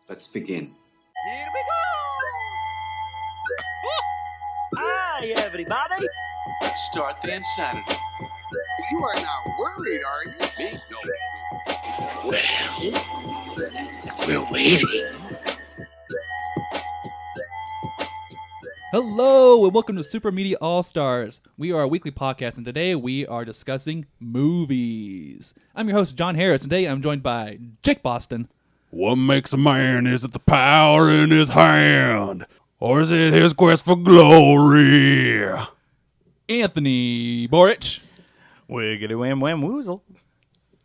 Let's begin. Here we go! Hi, everybody! Start the insanity. You are not worried, are you? Me? No. We're waiting. Hello and welcome to Super Media All Stars. We are a weekly podcast and today we are discussing movies. I'm your host John Harris and today I'm joined by Jake Boston. What makes a man? Is it the power in his hand? Or is it his quest for glory? Anthony Borich. Wiggity wham wham woozle.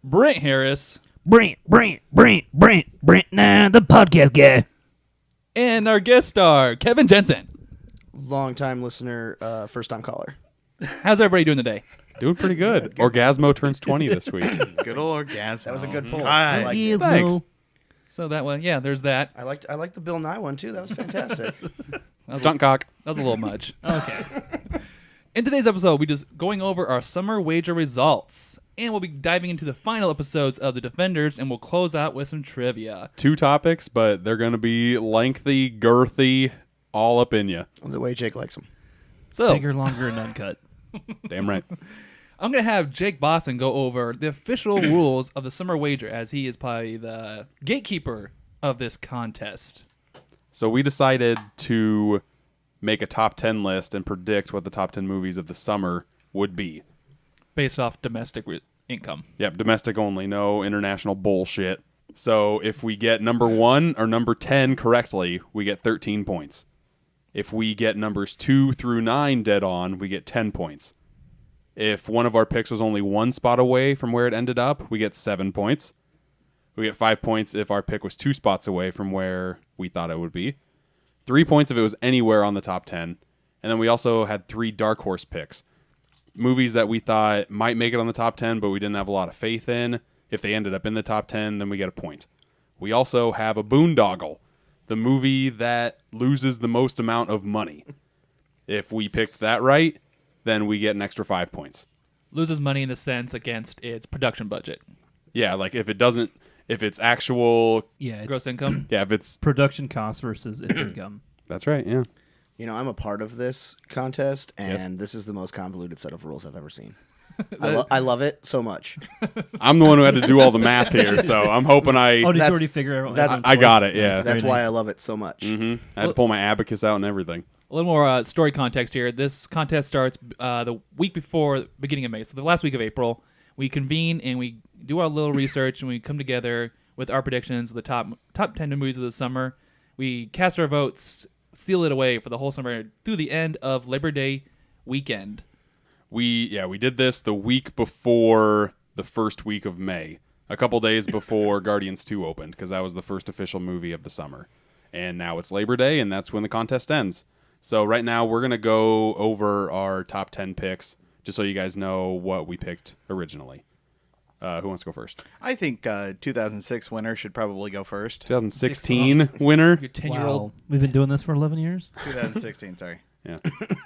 Brent Harris. Brent, nah, the podcast guy. And our guest star, Kevin Jensen. Long-time listener, first-time caller. How's everybody doing today? Doing pretty good. Orgasmo turns 20 this week. Good old orgasm. That was a good pull. Hi. I liked it. Thanks. So that one, yeah, there's that. I liked the Bill Nye one too. That was fantastic. Stunt cock. That was a little much. Okay. In today's episode, we just going over our summer wager results. And we'll be diving into the final episodes of The Defenders, and we'll close out with some trivia. 2 topics, but they're going to be lengthy, girthy, all up in you. The way Jake likes them. So, Bigger, longer, and uncut. Damn right. I'm going to have Jake Boston go over the official rules of the summer wager, as he is probably the gatekeeper of this contest. So we decided to make a top 10 list and predict what the top 10 movies of the summer would be. Based off domestic income. Yep, domestic only, no international bullshit. So if we get number 1 or number 10 correctly, we get 13 points. If we get numbers 2 through 9 dead on, we get 10 points. If one of our picks was only 1 spot away from where it ended up, we get 7 points. We get 5 points if our pick was 2 spots away from where we thought it would be. 3 points if it was anywhere on the top 10. And then we also had 3 dark horse picks. Movies that we thought might make it on the top 10, but we didn't have a lot of faith in. If they ended up in the top 10, then we get a point. We also have a boondoggle, the movie that loses the most amount of money. If we picked that right, then we get an extra 5 points. Loses money in the sense against its production budget. Yeah, like if it's actual, Yeah, it's Gross income. yeah, if it's, production cost versus its income. that's right, yeah. You know, I'm a part of this contest, and this is the most convoluted set of rules I've ever seen. I love it so much. I'm the one who had to do all the math here, so I'm hoping Oh, did you That's- already figure out? that's- I got it, yeah. That's Very why nice. I love it so much. I had to pull my abacus out and everything. A little more story context here. This contest starts the week before the beginning of May. So the last week of April, we convene and we do our little research and we come together with our predictions of the top 10 movies of the summer. We cast our votes, seal it away for the whole summer through the end of Labor Day weekend. We did this the week before the first week of May, a couple days before Guardians 2 opened, because that was the first official movie of the summer. And now it's Labor Day, and that's when the contest ends. So right now we're going to go over our top 10 picks, just so you guys know what we picked originally. Who wants to go first? I think 2006 winner should probably go first. 2016 winner? Your 10-year-old. Wow. We've been doing this for 11 years? 2016, sorry. Yeah.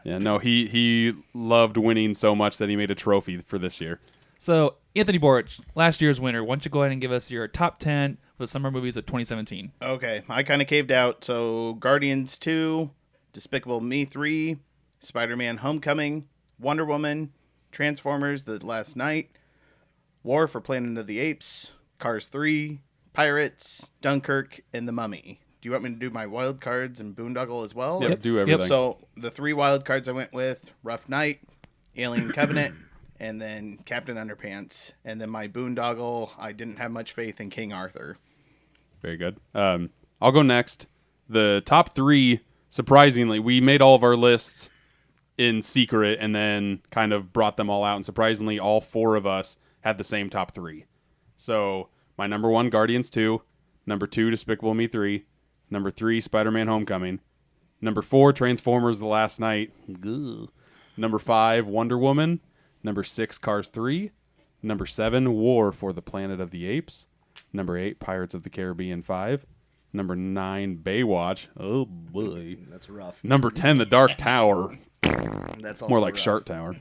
Yeah, no, he loved winning so much that he made a trophy for this year. So, Anthony Borich, last year's winner. Why don't you go ahead and give us your top 10 for the summer movies of 2017? Okay, I kind of caved out. So Guardians 2, Despicable Me 3, Spider-Man Homecoming, Wonder Woman, Transformers The Last Night, War for Planet of the Apes, Cars 3, Pirates, Dunkirk, and The Mummy. Do you want me to do my wild cards and boondoggle as well? Yep, do everything. So the 3 wild cards I went with, Rough Night, Alien Covenant, and then Captain Underpants. And then my boondoggle, I didn't have much faith in King Arthur. Very good. I'll go next. The top 3, surprisingly, we made all of our lists in secret and then kind of brought them all out. And surprisingly, all 4 of us had the same top 3. So my number 1, Guardians 2. Number 2, Despicable Me 3. Number 3, Spider-Man Homecoming. Number 4, Transformers The Last Night. Ugh. Number 5, Wonder Woman. Number 6, Cars 3. Number 7, War for the Planet of the Apes. Number 8, Pirates of the Caribbean 5. Number 9, Baywatch. Oh, boy. That's rough. Number 10, The Dark Tower. That's also More like rough. Shark Tower.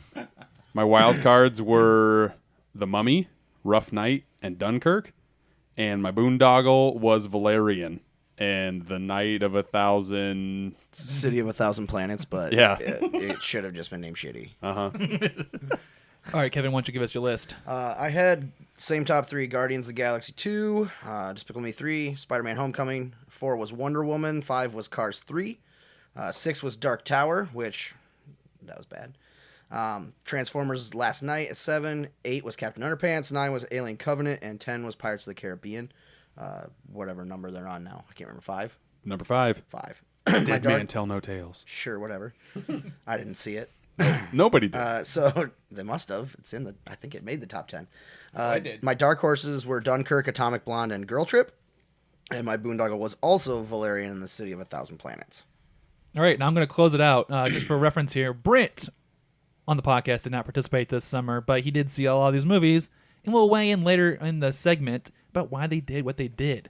My wild cards were The Mummy, Rough Night, and Dunkirk. And my boondoggle was Valerian. and The Night of 1,000. City of 1,000 Planets, but Yeah. it should have just been named Shitty. All right, Kevin, why don't you give us your list? I had same top 3: Guardians of the Galaxy 2, Despicable Me 3, Spider-Man: Homecoming. 4 was Wonder Woman. 5 was Cars 3. 6 was Dark Tower, which that was bad. Transformers Last Night at 7. 8 was Captain Underpants. 9 was Alien Covenant, and 10 was Pirates of the Caribbean. Whatever number they're on now, I can't remember. 5. Number 5. 5. Dead Man Tell No Tales. Sure, whatever. I didn't see it. Nobody did. So they must have. It's in the. I think it made the top 10. I did. My dark horses were Dunkirk, Atomic Blonde, and Girl Trip, and my boondoggle was also Valerian and the City of 1,000 Planets. All right, now I'm going to close it out. Just for reference here, Brent on the podcast did not participate this summer, but he did see a lot of these movies, and we'll weigh in later in the segment about why they did what they did.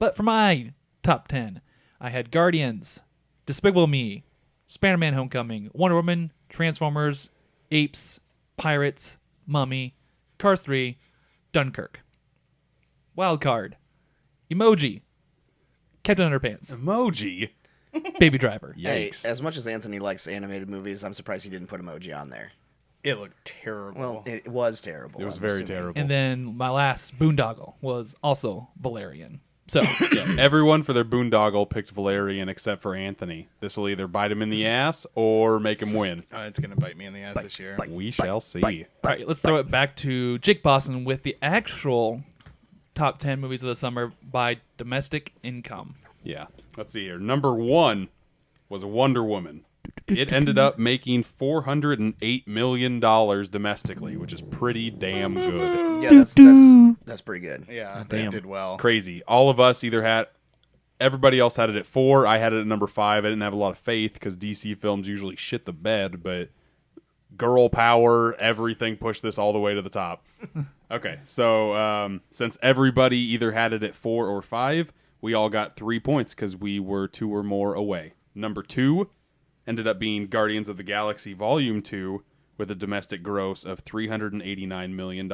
But for my top 10, I had Guardians, Despicable Me, Spider-Man: Homecoming, Wonder Woman, Transformers, Apes, Pirates, Mummy, Cars 3, Dunkirk. Wild card, Emoji, Captain Underpants, Emoji. Baby Driver. Hey, Yikes. as much as Anthony likes animated movies, I'm surprised he didn't put emoji on there. It looked terrible. Well, it was terrible. It was I'm very assuming. terrible. And then my last boondoggle was also Valerian. So Yeah, everyone for their boondoggle picked Valerian except for Anthony. This will either bite him in the ass or make him win. It's gonna bite me in the ass this year. We shall see. all right, let's throw it back to Jake Boston with the actual top 10 movies of the summer by domestic income. Yeah. Let's see here. Number 1 was Wonder Woman. It ended up making $408 million domestically, which is pretty damn good. Yeah, that's pretty good. Yeah, damn. they did well. Crazy. All of us either had, everybody else had it at 4. I had it at number 5. I didn't have a lot of faith because DC films usually shit the bed, but girl power, everything pushed this all the way to the top. Okay, so since everybody either had it at 4 or 5, we all got 3 points because we were 2 or more away. Number 2 ended up being Guardians of the Galaxy Volume 2 with a domestic gross of $389 million.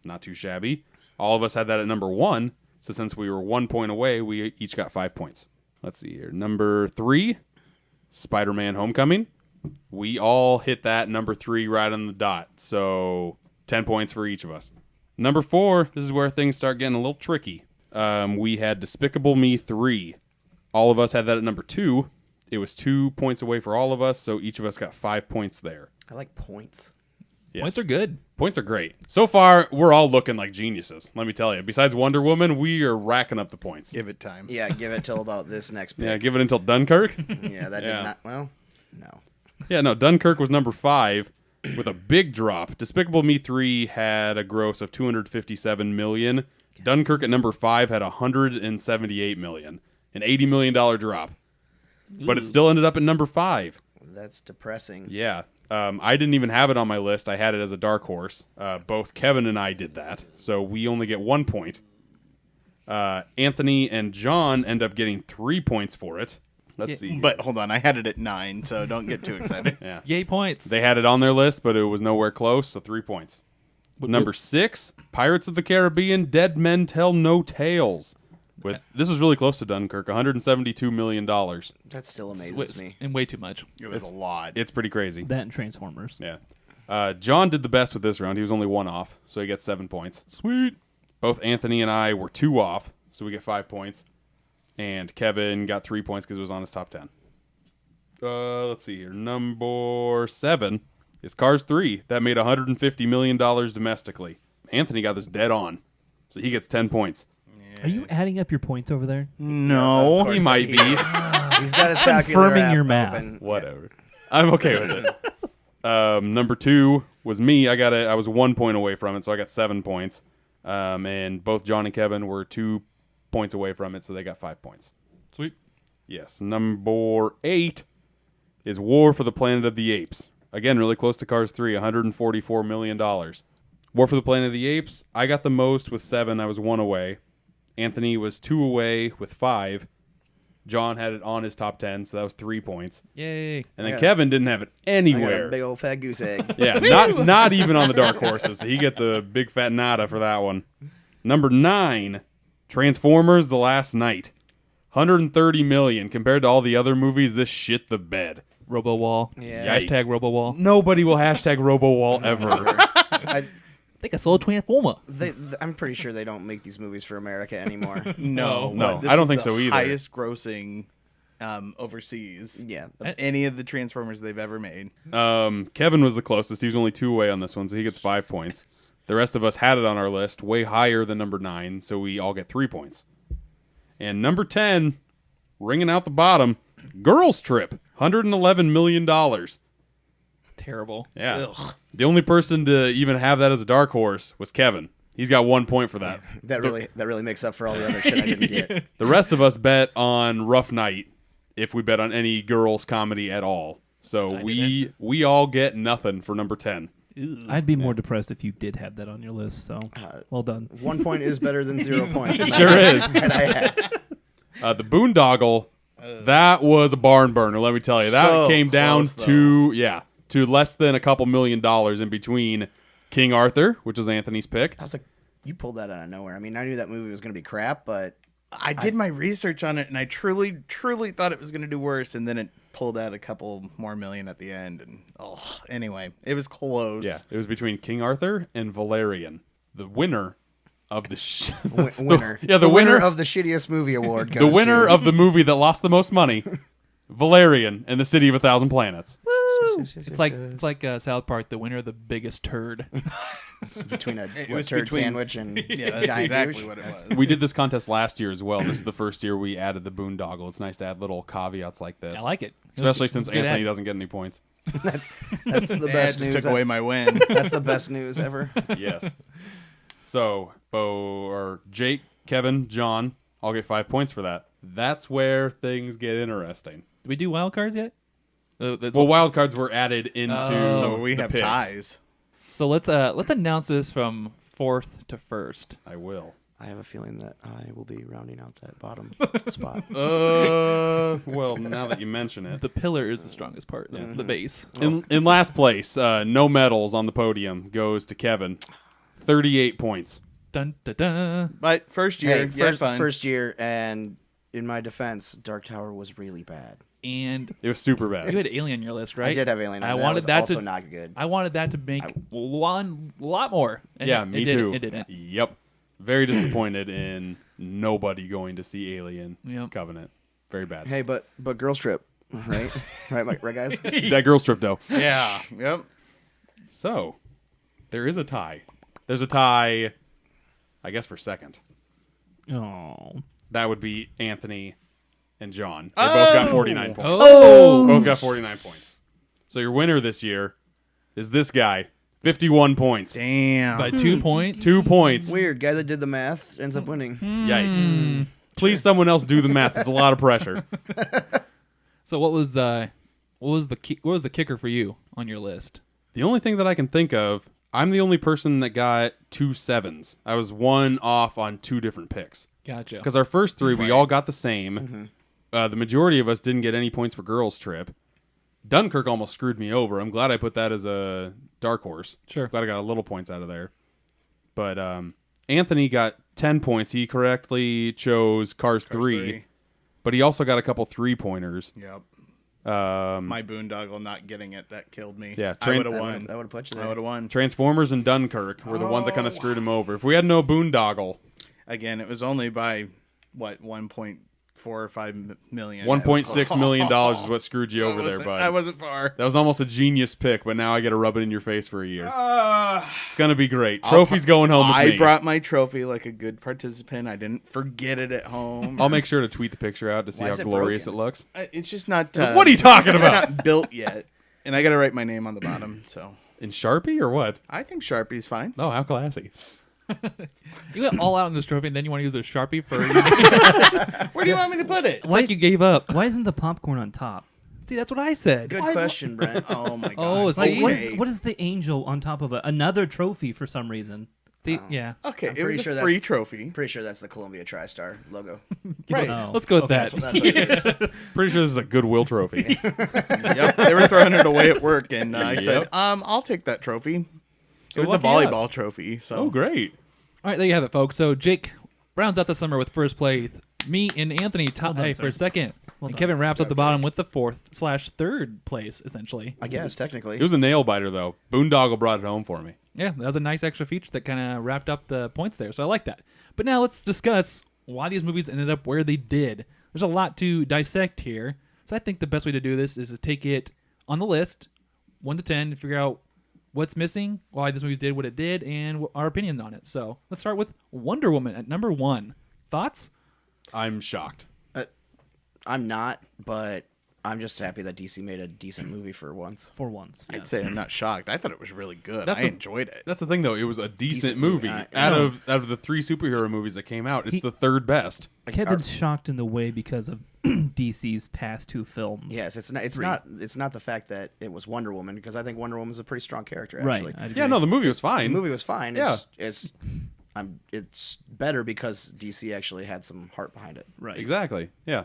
Not too shabby. All of us had that at number 1, so since we were 1 point away, we each got 5 points. Let's see here. Number 3, Spider-Man: Homecoming. We all hit that number 3 right on the dot, so 10 points for each of us. Number 4, this is where things start getting a little tricky. We had Despicable Me 3. All of us had that at number 2. It was 2 points away for all of us, so each of us got 5 points there. I like points. Yes. Points are good. Points are great. So far, we're all looking like geniuses, let me tell you. Besides Wonder Woman, we are racking up the points. Give it time. Yeah, give it till about this next pick. Yeah, give it until Dunkirk. Yeah, that Yeah. did not. Well, no. Yeah, no, Dunkirk was number 5 with a big drop. Despicable Me 3 had a gross of $257 million. Dunkirk at number 5 had $178 million. An $80 million drop. But it still ended up at number 5. That's depressing. Yeah. I didn't even have it on my list. I had it as a dark horse. Both Kevin and I did that. So we only get 1 point. Anthony and John end up getting 3 points for it. Let's see. But hold on, I had it at 9, so don't get too excited. Yeah. Yay, points. They had it on their list, but it was nowhere close, so 3 points. Number 6, Pirates of the Caribbean: Dead Men Tell No Tales. This was really close to Dunkirk, $172 million. That still amazes me. And way too much. It was a lot. It's pretty crazy. That and Transformers. Yeah. John did the best with this round. He was only 1 off, so he gets 7 points. Sweet. Both Anthony and I were 2 off, so we get 5 points. And Kevin got 3 points because it was on his top 10. Let's see here. Number 7 is Cars 3. That made $150 million domestically. Anthony got this dead on, so he gets 10 points. Are you adding up your points over there? No. He might be. He's got his calculator confirming app your math. open. Whatever. I'm okay with it. Number 2 was me. I was 1 point away from it, so I got 7 points. And both John and Kevin were 2 points away from it, so they got 5 points. Sweet. Yes. Number 8 is War for the Planet of the Apes. Again, really close to Cars 3, $144 million. War for the Planet of the Apes, I got the most with 7. I was 1 away. Anthony was 2 away with 5. John had it on his top 10, so that was 3 points. Yay. And then Kevin didn't have it I got a anywhere. big old fat goose egg. Yeah, not even on the dark horses. So he gets a big fat nada for that one. Number 9, Transformers: The Last Night. $130 million compared to all the other movies. This shit the bed. RoboWall. Yeah. Yikes. Hashtag RoboWall. Nobody will hashtag RoboWall ever. I think I sold Transformer. I'm pretty sure they don't make these movies for America anymore. No, No, this I don't was think the so either. Highest grossing overseas. Yeah. Of any of the Transformers they've ever made. Kevin was the closest. He was only 2 away on this one, so he gets 5 points. The rest of us had it on our list way higher than number 9, so we all get 3 points. And number 10, ringing out the bottom, Girls Trip, $111 million. Terrible. Yeah. The only person to even have that as a dark horse was Kevin. He's got 1 point for that. That really makes up for all the other shit I didn't get. The rest of us bet on Rough Night if we bet on any girls comedy at all. So we all get nothing for number 10. I'd be more depressed if you did have that on your list. So well done. 1 point is better than 0 points. Sure is. And I had. The Boondoggle, that was a barn burner, let me tell you. That So came down close, to less than a couple $1 million in between King Arthur, which was Anthony's pick. I was like, you pulled that out of nowhere. I mean, I knew that movie was going to be crap, but I did my research on it, and I truly, truly thought it was going to do worse, and then it pulled out a couple more million at the end. And anyway, it was close. Yeah, it was between King Arthur and Valerian. The winner of the winner. the winner of the shittiest movie award. Goes the winner to... of the movie that lost the most money, Valerian and the City of a Thousand Planets. It's like South Park, the winner of the biggest turd. between a was turd between- sandwich and Yeah, that's giant exactly douche. what it was. We did this contest last year as well. This is the first year we added the boondoggle. It's nice to add little caveats like this. I like it. Especially since good Anthony ad. doesn't get any points. That's the Yeah, best it news. just took away my win. That's the best news ever. Yes. So, Jake, Kevin, John, I'll get 5 points for that. That's where things get interesting. Did we do wild cards yet? Well, wild cards were added into So we the have picks. ties. So let's announce this from fourth to first. I will. I have a feeling that I will be rounding out that bottom spot. Well, now that you mention it. The pillar is the strongest part, the base. In last place, no medals on the podium, goes to Kevin. 38 points. Dun dun dun. But first year, Hey, you had fun. first year, and in my defense, Dark Tower was really bad. And It was super bad. you had Alien on your list, right? I did have Alien. I on wanted was that also to not good. I wanted that to make one lot more. And Yeah, it me didn't. too. It didn't. Yep. Very disappointed in nobody going to see Alien Yep. Covenant. Very bad. Hey, but Girls Trip, right? right, guys. That girl's trip, though. Yeah. Yep. So, there is a tie. There's a tie, I guess, for second. Oh. That would be Anthony and John. They both got 49 points. Oh, Both got 49 points. So your winner this year is this guy, 51 points. Damn. by 2 points. 2 points. Weird guy that did the math ends up winning. Yikes. Please, someone else do the math. It's a lot of pressure. So what was the kicker for you on your list? The only thing that I can think of, I'm the only person that got 2 sevens. I was one off on 2 different picks. Gotcha. Because our first 3, we all got the same. The majority of us didn't get any points for Girls Trip. Dunkirk almost screwed me over. I'm glad I put that as a dark horse. Sure. Glad I got a little points out of there. But Anthony got 10 points. He correctly chose Cars 3. But he also got a couple 3-pointers. Yep. Um, My boondoggle not getting it, that killed me. Yeah, I would have That won. would have put you I there. would have won. Transformers and Dunkirk were the ones that kind of screwed him over. If we had no boondoggle, Again, it was only by, 1.4 or 5 million. $1.6 million is what screwed you over there, bud. I wasn't far. That was almost a genius pick, but now I get to rub it in your face for a year. It's going to be great. Trophy's going home with me. I brought my trophy like a good participant. I didn't forget it at home. I'll make sure to tweet the picture out to see Why how is it glorious broken? it looks. It's just not. What are you talking It's about? not built yet, and I got to write my name on the bottom. So In Sharpie or what? I think Sharpie's fine. Oh, how classy. You went all out on this trophy, and then you want to use a Sharpie for Where do you want me to put it? like you gave up. Why isn't the popcorn on top? See, that's what I said. Good question, Brent. Oh my god. Oh, Like, see? what is the angel on top of another trophy for some reason? See, yeah. Okay, it pretty was sure a that's- free trophy. Pretty sure that's the Columbia TriStar logo. Right. Oh. Let's go with that. That's what it is. Pretty sure this is a Goodwill trophy. Yep. They were throwing it away at work, and I Yep. said, "I'll take that trophy." So It was a lucky us. volleyball trophy. So Oh, great. All right, there you have it, folks. So Jake rounds out the summer with first place Me and Anthony tie sir. for second. Well And done. Kevin wraps up the bottom with the 4th/3rd place, essentially. I guess technically. It was a nail biter though. Boondoggle brought it home for me. Yeah, that was a nice extra feature that kind of wrapped up the points there, so I like that. But now let's discuss why these movies ended up where they did. There's a lot to dissect here, so I think the best way to do this is to take it on the list, 1 to 10, and figure out what's missing, why this movie did what it did, and our opinion on it. So let's start with Wonder Woman at number 1. Thoughts? I'm shocked. I'm not, but I'm just happy that DC made a decent movie for once. For once. I'd Yes. say I'm not shocked. I thought it was really good. That's I a- enjoyed it. That's the thing, though. It was a decent Decent movie. movie. Out of the 3 superhero movies that came out, it's the 3rd best. Kevin's shocked in the way because of DC's past 2 films. Yes, it's not. It's Three. not. It's not the fact that it was Wonder Woman, because I think Wonder Woman's a pretty strong character. Right. Actually, I'd Yeah, agree. no, the movie was the fine. movie was fine. Yeah. It's better because DC actually had some heart behind it. Right. Exactly. Yeah.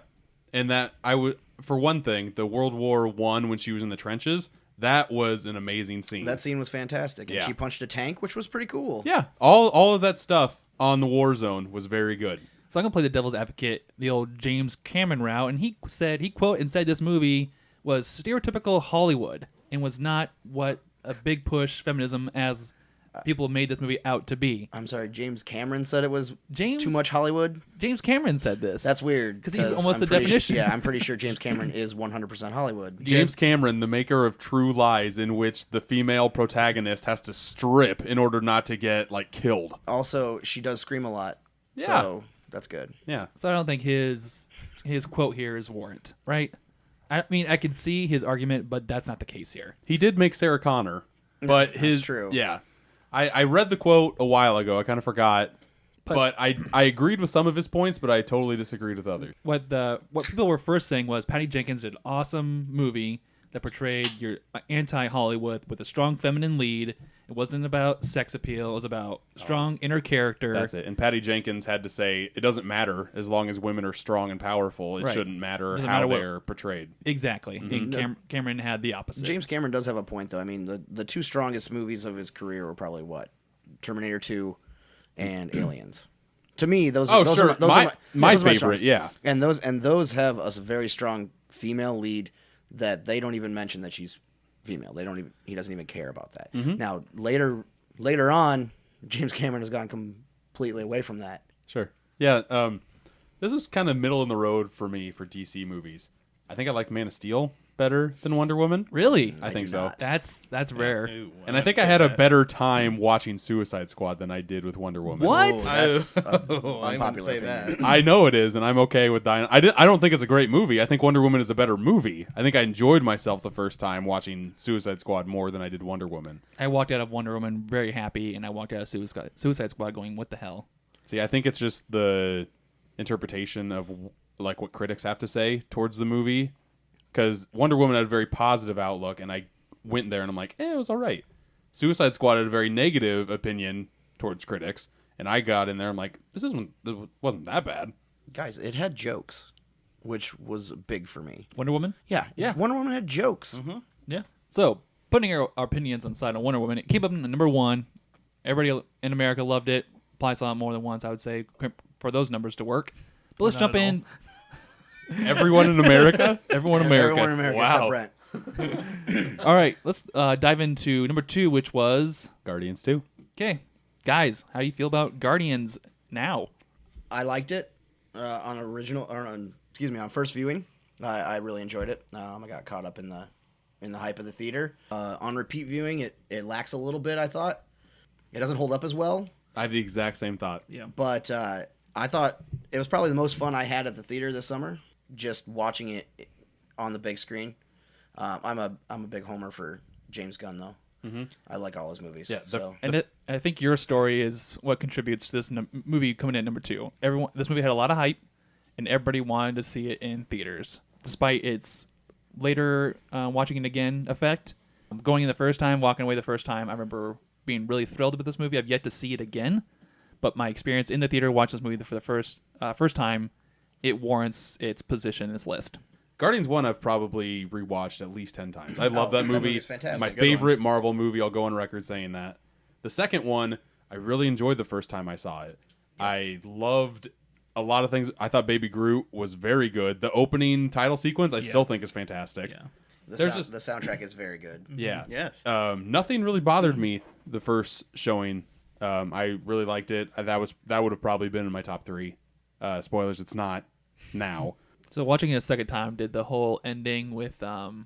And that I would, for one thing, the World War I when she was in the trenches, that was an amazing scene. That scene was fantastic, and Yeah. she punched a tank, which was pretty cool. Yeah, all of that stuff on the war zone was very good. So I'm gonna play the devil's advocate, the old James Cameron route, and he said this movie was stereotypical Hollywood and was not what a big push feminism as people made this movie out to be. I'm sorry, James Cameron said it was James too much Hollywood. James Cameron said this. That's weird 'Cause he's almost I'm the pretty definition. yeah, I'm pretty sure James Cameron is 100% Hollywood. James Cameron, the maker of True Lies, in which the female protagonist has to strip in order not to get like killed. Also, she does scream a lot, Yeah. so that's good. Yeah, So I don't think his quote here is warrant, right? I mean, I can see his argument, but that's not the case here. he did make Sarah Connor, but his true. Yeah, I read the quote a while ago. I kind of forgot, but I agreed with some of his points, but I totally disagreed with others. What people were first saying was Patty Jenkins did an awesome movie that portrayed your anti-Hollywood with a strong feminine lead. It wasn't about sex appeal. It was about strong inner character. That's it. And Patty Jenkins had to say it doesn't matter as long as women are strong and powerful. It Right. shouldn't matter Doesn't how matter what- they're portrayed. Exactly. And Cameron had the opposite. James Cameron does have a point, though. I mean, the 2 strongest movies of his career were probably what? Terminator 2 and Aliens. To me, those Oh, those sure. are those My- are my those are favorite, strongest. yeah. And those have a very strong female lead that they don't even mention that she's female. He doesn't even care about that. Mm-hmm. Now later on, James Cameron has gone completely away from that. Sure. Yeah. This is kind of middle in the road for me for DC movies. I think I like Man of Steel better than Wonder Woman. Really? I think do so. not. That's rare. And I think I had a better time watching Suicide Squad than I did with Wonder Woman. What? Oh, that's I wouldn't unpopular say opinion. that. I know it is, and I'm okay with dying. I don't think it's a great movie. I think Wonder Woman is a better movie. I think I enjoyed myself the first time watching Suicide Squad more than I did Wonder Woman. I walked out of Wonder Woman very happy, and I walked out of Suicide Squad going, "What the hell?" See, I think it's just the interpretation of like what critics have to say towards the movie. Because Wonder Woman had a very positive outlook, and I went there and I'm like, it was all right. Suicide Squad had a very negative opinion towards critics, and I got in there. I'm like, this wasn't that bad. Guys, it had jokes, which was big for me. Wonder Woman. Yeah, Yeah. Wonder Woman had jokes. Yeah. So putting our opinions on side on Wonder Woman, it came up in number 1. Everybody in America loved it. Probably saw it more than once, I would say, for those numbers to work. But let's Not jump at all. in. Everyone in America? Everyone in America. Everyone in America Wow. except Brent. All right, let's dive into number 2, which was Guardians 2. okay, guys. How do you feel about Guardians now? I liked it on first viewing. I really enjoyed it. I got caught up in the hype of the theater. On repeat viewing, it lacks a little bit. I thought it doesn't hold up as well, I have the exact same thought. Yeah. but I thought it was probably the most fun I had at the theater this summer. Just watching it on the big screen. I'm a big homer for James Gunn though. Mm-hmm. I like all his movies. Yeah, so And I think your story is what contributes to this movie coming in at number 2. This movie had a lot of hype, and everybody wanted to see it in theaters, despite its later watching it again effect. Going in the first time, walking away the first time, I remember being really thrilled with this movie. I've yet to see it again, but my experience in the theater watching this movie for the first time, it warrants its position in this list. Guardians 1 I've probably rewatched at least 10 times. I love that that movie. movie's fantastic. My Good favorite Marvel movie. I'll go on record saying that. The second one, I really enjoyed the first time I saw it. I loved a lot of things. I thought Baby Groot was very good. The opening title sequence, I still think is fantastic. Yeah. The soundtrack is very good. Yeah. Yes. Nothing really bothered me the first showing. I really liked it. That would have probably been in my top 3. Spoilers, it's not now. So watching it a second time, did the whole ending with the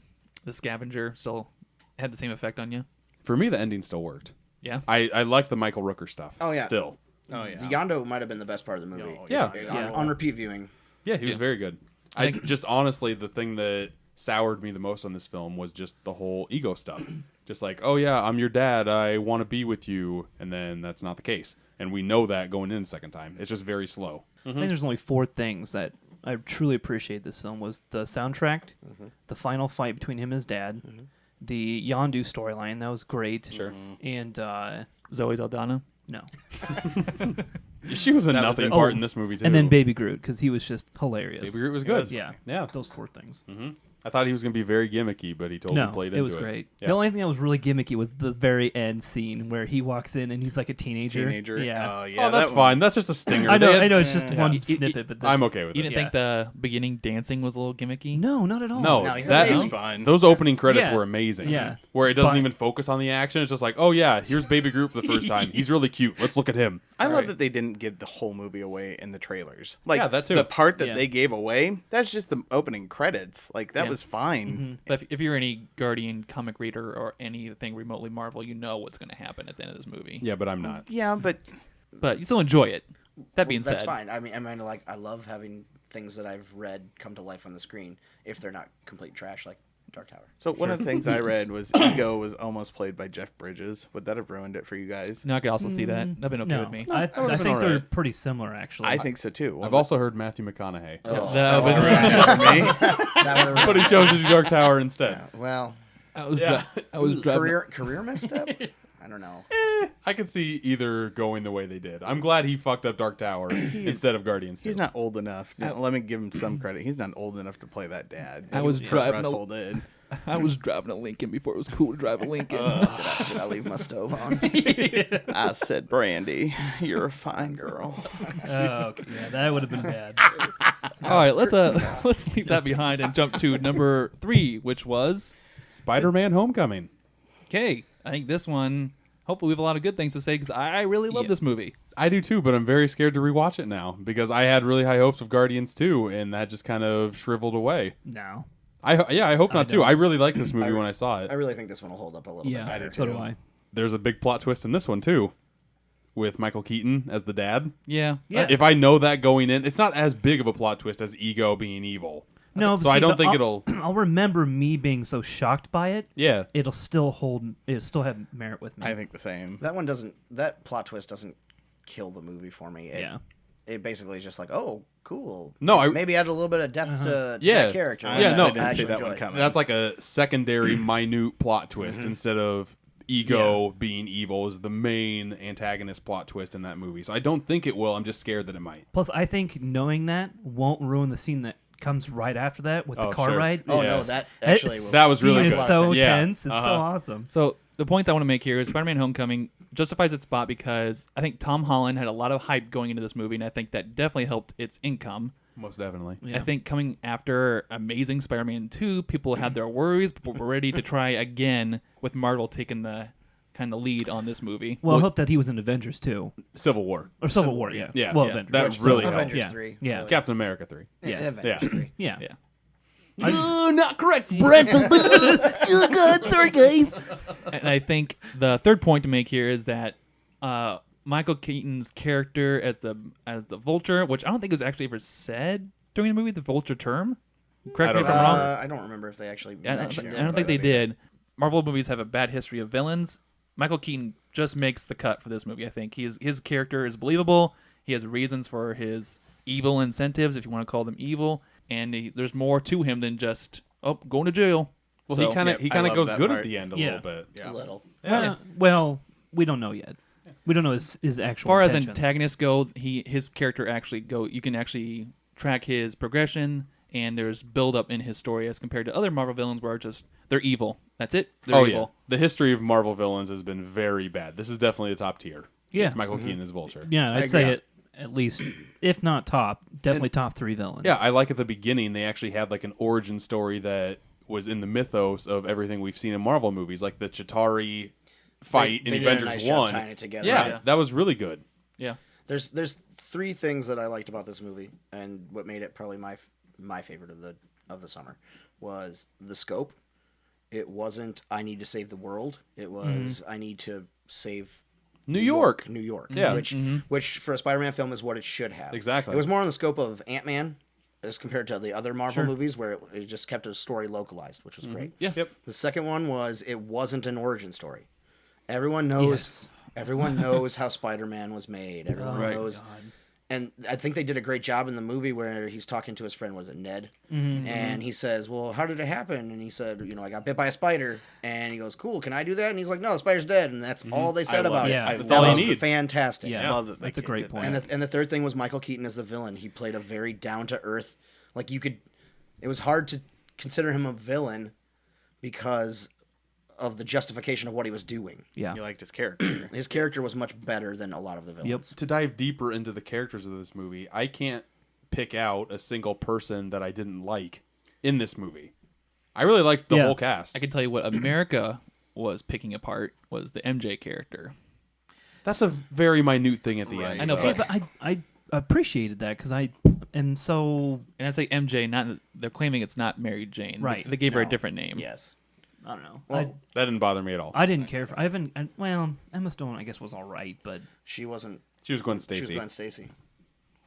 scavenger still had the same effect on you? For me, the ending still worked. Yeah. I like the Michael Rooker stuff. Oh, yeah. Still. Oh yeah. The Yondu might have been the best part of the movie. Yeah. On repeat viewing. Yeah, he was very good. I just honestly, the thing that soured me the most on this film was just the whole ego stuff. Just like, oh yeah, I'm your dad, I want to be with you, and then that's not the case. And we know that going in the second time. It's just very slow. I think there's only 4 things that I truly appreciate this film was the soundtrack, the final fight between him and his dad, the Yondu storyline, that was great. Sure. And Zoe Saldana. no. She was a That was nothing it. part Oh, in this movie too. And then Baby Groot, because he was just hilarious. Baby Groot was good. Yeah. Yeah. Those 4 things. I thought he was going to be very gimmicky, but he totally No, played it into was it. great. Yeah. The only thing that was really gimmicky was the very end scene where he walks in and he's like a teenager. Yeah. Yeah. Oh, that's fine. That's just a stinger. I know. They had- I know. It's just Yeah. one You- snippet, but I'm that's- okay with You it. didn't think the beginning dancing was a little gimmicky? No, not at all. No, No, he's that amazing. Fun. those opening credits Yeah. were amazing. Yeah. Where it doesn't But- even focus on the action. It's just like, oh yeah, here's Baby Groot for the first time. He's really cute. Let's look at him. I love that they didn't give the whole movie away in the trailers. Like Yeah, that too. the part that Yeah. they gave away, that's just the opening credits. Like that Yeah. was fine. But if you're any Guardian comic reader or anything remotely Marvel, you know what's going to happen at the end of this movie. Yeah, but I'm not. Yeah, but But you still enjoy it. That being That's said, fine. I mean, like, I love having things that I've read come to life on the screen if they're not complete trash, like Dark Tower. so one of the things I read was Ego was almost played by Jeff Bridges. Would that have ruined it for you guys? no, I could also see that. That'd been okay No, with me. I been think they're alright. pretty similar, actually. I think so too. I've also heard Matthew McConaughey, That would've been really- That would've- but he chose to do Dark Tower instead. well, I was driving. career misstep? I don't know. I could see either going the way they did. I'm glad he fucked up Dark Tower instead of Guardians 2. He's not old enough. Now, let me give him some credit. He's not old enough to play that dad. I was Kurt driving a- Russell did. I was driving a Lincoln before it was cool to drive a Lincoln. Did I leave my stove on? I said, Brandy, you're a fine girl. Oh, okay. Yeah, that would have been bad. All right, let's leave that behind and jump to number 3, which was Spider-Man: Homecoming. okay. I think this one. Hopefully, we have a lot of good things to say because I really love this movie. I do too, but I'm very scared to rewatch it now because I had really high hopes of Guardians 2, and that just kind of shriveled away. No. I hope not too. don't. I really liked this movie when I saw it. I really think this one will hold up a little Yeah, bit better. so too. do I. There's a big plot twist in this one too, with Michael Keaton as the dad. Yeah. Yeah. If I know that going in, it's not as big of a plot twist as Ego being evil. No, So I don't think I'll remember me being so shocked by it. Yeah. It'll still have merit with me. I think the same. That plot twist doesn't kill the movie for me. It basically is just like, oh, cool. No, maybe add a little bit of depth to Yeah. that character. I Yeah, that no, I didn't see actually that one enjoyed. coming. That's like a secondary, minute plot twist instead of Ego being evil is the main antagonist plot twist in that movie. So I don't think it will. I'm just scared that it might. Plus, I think knowing that won't ruin the scene that comes right after that with the Oh, car sure. ride. Oh, Yeah. no, that actually will. That was really Scene good. is so Yeah. tense. It's so awesome. So the points I want to make here is Spider-Man: Homecoming justifies its spot because I think Tom Holland had a lot of hype going into this movie, and I think that definitely helped its income. Most definitely. Yeah. I think coming after Amazing Spider-Man 2, people had their worries, but were ready to try again with Marvel taking the kind of lead on this movie. Well, I hope that he was in Avengers too, Civil War. or Civil War. Yeah. Yeah. Well, Yeah. Avengers. That really helped. Avengers Yeah. 3. Yeah. really. Captain America 3. Yeah. Avengers Yeah. 3. Yeah. Yeah. Not correct, And I think the third point to make here is that Michael Keaton's character as the Vulture, which I don't think was actually ever said during the movie, the Vulture term. Correct me if I'm wrong. I don't remember if they actually I mentioned it. don't think they did. Marvel movies have a bad history of villains. Michael Keaton just makes the cut for this movie. I think his character is believable. He has reasons for his evil incentives, if you want to call them evil, and there's more to him than just going to jail. Well, So- he kind Yep, of I love goes that good part. at the end a Yeah. little bit. A little. Well, we don't know yet. We don't know his actual. As far as intentions. antagonists go, his character actually you can actually track his progression, and there's build up in his story as compared to other Marvel villains where they're evil. That's it. They're Oh evil. yeah, the history of Marvel villains has been very bad. This is definitely the top tier. Yeah. Michael Keaton is Vulture. Yeah, I'd agree. say it at least, if not top, definitely top 3 villains. Yeah, I like at the beginning they actually had like an origin story that was in the mythos of everything we've seen in Marvel movies, like the Chitauri fight They in did a Avengers nice job 1. tying it together. Yeah, Yeah. that was really good. Yeah. There's 3 things that I liked about this movie, and what made it probably my favorite of the summer was the scope. It wasn't I need to save the world. It was I need to save New York. New York. Yeah. Which for a Spider-Man film is what it should have. Exactly. It was more on the scope of Ant-Man as compared to the other Marvel movies where it just kept a story localized, which was great. Yeah. Yep. The second one was it wasn't an origin story. Everyone knows. Everyone knows how Spider-Man was made. Everyone knows. And I think they did a great job in the movie where he's talking to his friend, was it Ned? And he says, well, how did it happen? And he said, I got bit by a spider. And he goes, cool, can I do that? And he's like, no, the spider's dead. And that's all they said about it. Yeah. That's That all you was need. fantastic. Yeah, love that they that's a great did point. And the third thing was Michael Keaton as the villain. He played a very down-to-earth, like it was hard to consider him a villain because of the justification of what he was doing. Yeah. You liked his character. His character was much better than a lot of the villains. To dive deeper into the characters of this movie, I can't pick out a single person that I didn't like in this movie. I really liked the whole cast. I can tell you what America was picking apart was the MJ character. That's a very minute thing at the end. I know, See, but but I appreciated that because I am so, and I say MJ, not they're claiming it's not Mary Jane. Right. They gave her a No. different name. Yes. I don't know. Well, That didn't bother me at all. I didn't care for. I haven't. Well, Emma Stone, I guess, was all right, but she wasn't. She was Gwen She was Stacy. Gwen Stacy.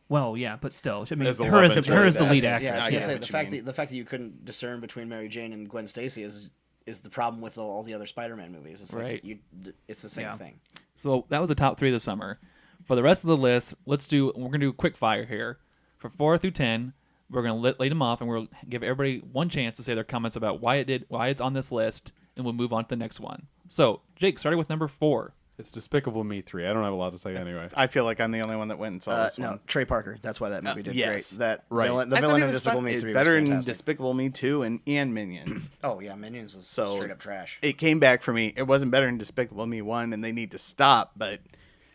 well, yeah, but still, I mean, As the her love as the interest. lead Yeah, actress. I was I gonna get say what the you fact mean. that you couldn't discern between Mary Jane and Gwen Stacy is the problem with all the other Spider-Man movies. It's like Right. it's the same Yeah. thing. So that was the top 3 of the summer. For the rest of the list, we're gonna do quick fire here. For 4 through 10, we're gonna lay them off, and we'll give everybody one chance to say their comments about why it's on this list, and we'll move on to the next one. So, Jake, starting with number 4. It's Despicable Me 3. I don't have a lot to say anyway. I feel like I'm the only one that went and saw this No, one. Trey Parker. That's why that movie did yes. great. That Right. villain, the I thought villain it in was Despicable fun. Me It's 3 better was than fantastic. Despicable Me 2 and Minions. Oh yeah, Minions was So straight up trash. It came back for me. It wasn't better than Despicable Me 1, and they need to stop, but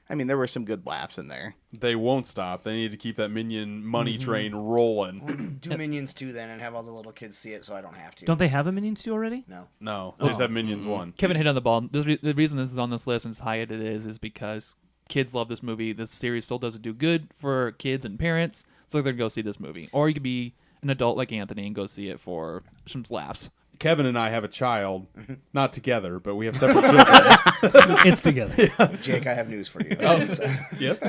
I mean, there were some good laughs in there. They won't stop. They need to keep that Minion money train rolling. Do Minions 2 then and have all the little kids see it so I don't have to. Don't they have a Minions 2 already? No. No, they just have Minions 1. Kevin hit on the ball. The reason this is on this list and as high as it is because kids love this movie. This series still doesn't do good for kids and parents, so they're going to go see this movie. Or you could be an adult like Anthony and go see it for some laughs. Kevin and I have a child, not together, but we have separate children. It's together. Jake, I have news for you. Yes.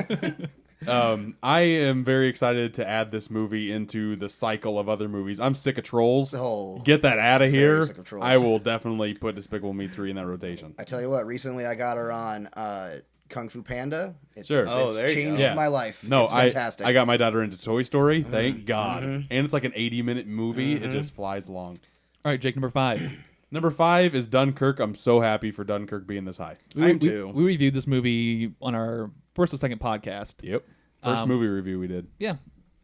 I am very excited to add this movie into the cycle of other movies. I'm sick of Trolls. Oh, Get that out of here. sick of Trolls. I will definitely put Despicable Me 3 in that rotation. I tell you what, recently I got her on Kung Fu Panda. Sure. Oh, It's there you changed go. Yeah. my life. No, it's fantastic. I got my daughter into Toy Story. Thank God. And it's like an 80-minute movie. It just flies along. All right, Jake, number 5. Number 5 is Dunkirk. I'm so happy for Dunkirk being this high. We am too. We reviewed this movie on our first or second podcast. Yep. First movie review we did. Yeah.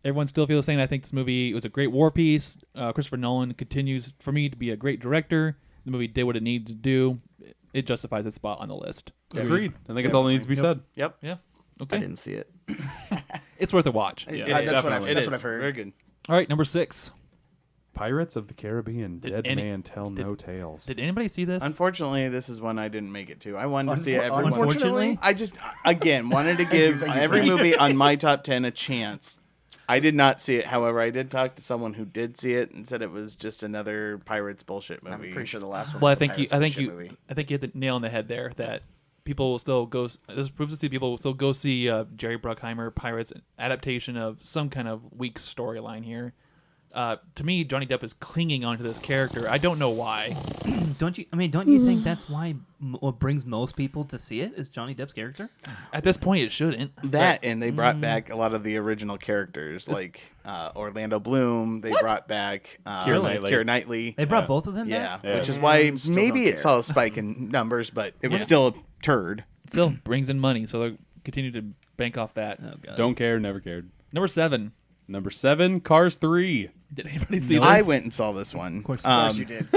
Everyone still feels the same. I think this movie was a great war piece. Christopher Nolan continues, for me, to be a great director. The movie did what it needed to do. It justifies its spot on the list. Agreed. I think that's all that needs to be said. Yep. Yeah. I Okay. didn't see it. It's worth a watch. That's definitely. what I've heard. Very good. All right, number 6. Pirates of the Caribbean. Dead any- Man Tell No Tales. Did anybody see this? Unfortunately, this is one I didn't make it to. I wanted to see it. Everyone. Unfortunately, I just, again, wanted to give Thank you, every Frank. movie on my top 10 a chance. I did not see it. However, I did talk to someone who did see it and said it was just another Pirates bullshit movie. I'm pretty sure the last one. Well, I was a think you, Pirates I think bullshit you, movie. I think you hit the nail on the head there. That people will still go. This proves to see people will still go see Jerry Bruckheimer Pirates adaptation of some kind of weak storyline here. To me, Johnny Depp is clinging onto this character. I don't know why. Don't you? I mean, don't you think that's why what brings most people to see it is Johnny Depp's character? At this point, it shouldn't. That, and they brought back a lot of the original characters, like Orlando Bloom. They brought back Keira Knightley. They brought both of them Yeah, back. which is why Still maybe don't it care. saw a spike in numbers, but it was still a turd. Still brings in money, so they'll continue to bank off that. Oh god. Don't care, never cared. Number 7. Number 7, Cars 3. Did anybody see this? I went and saw this one. Of course you did.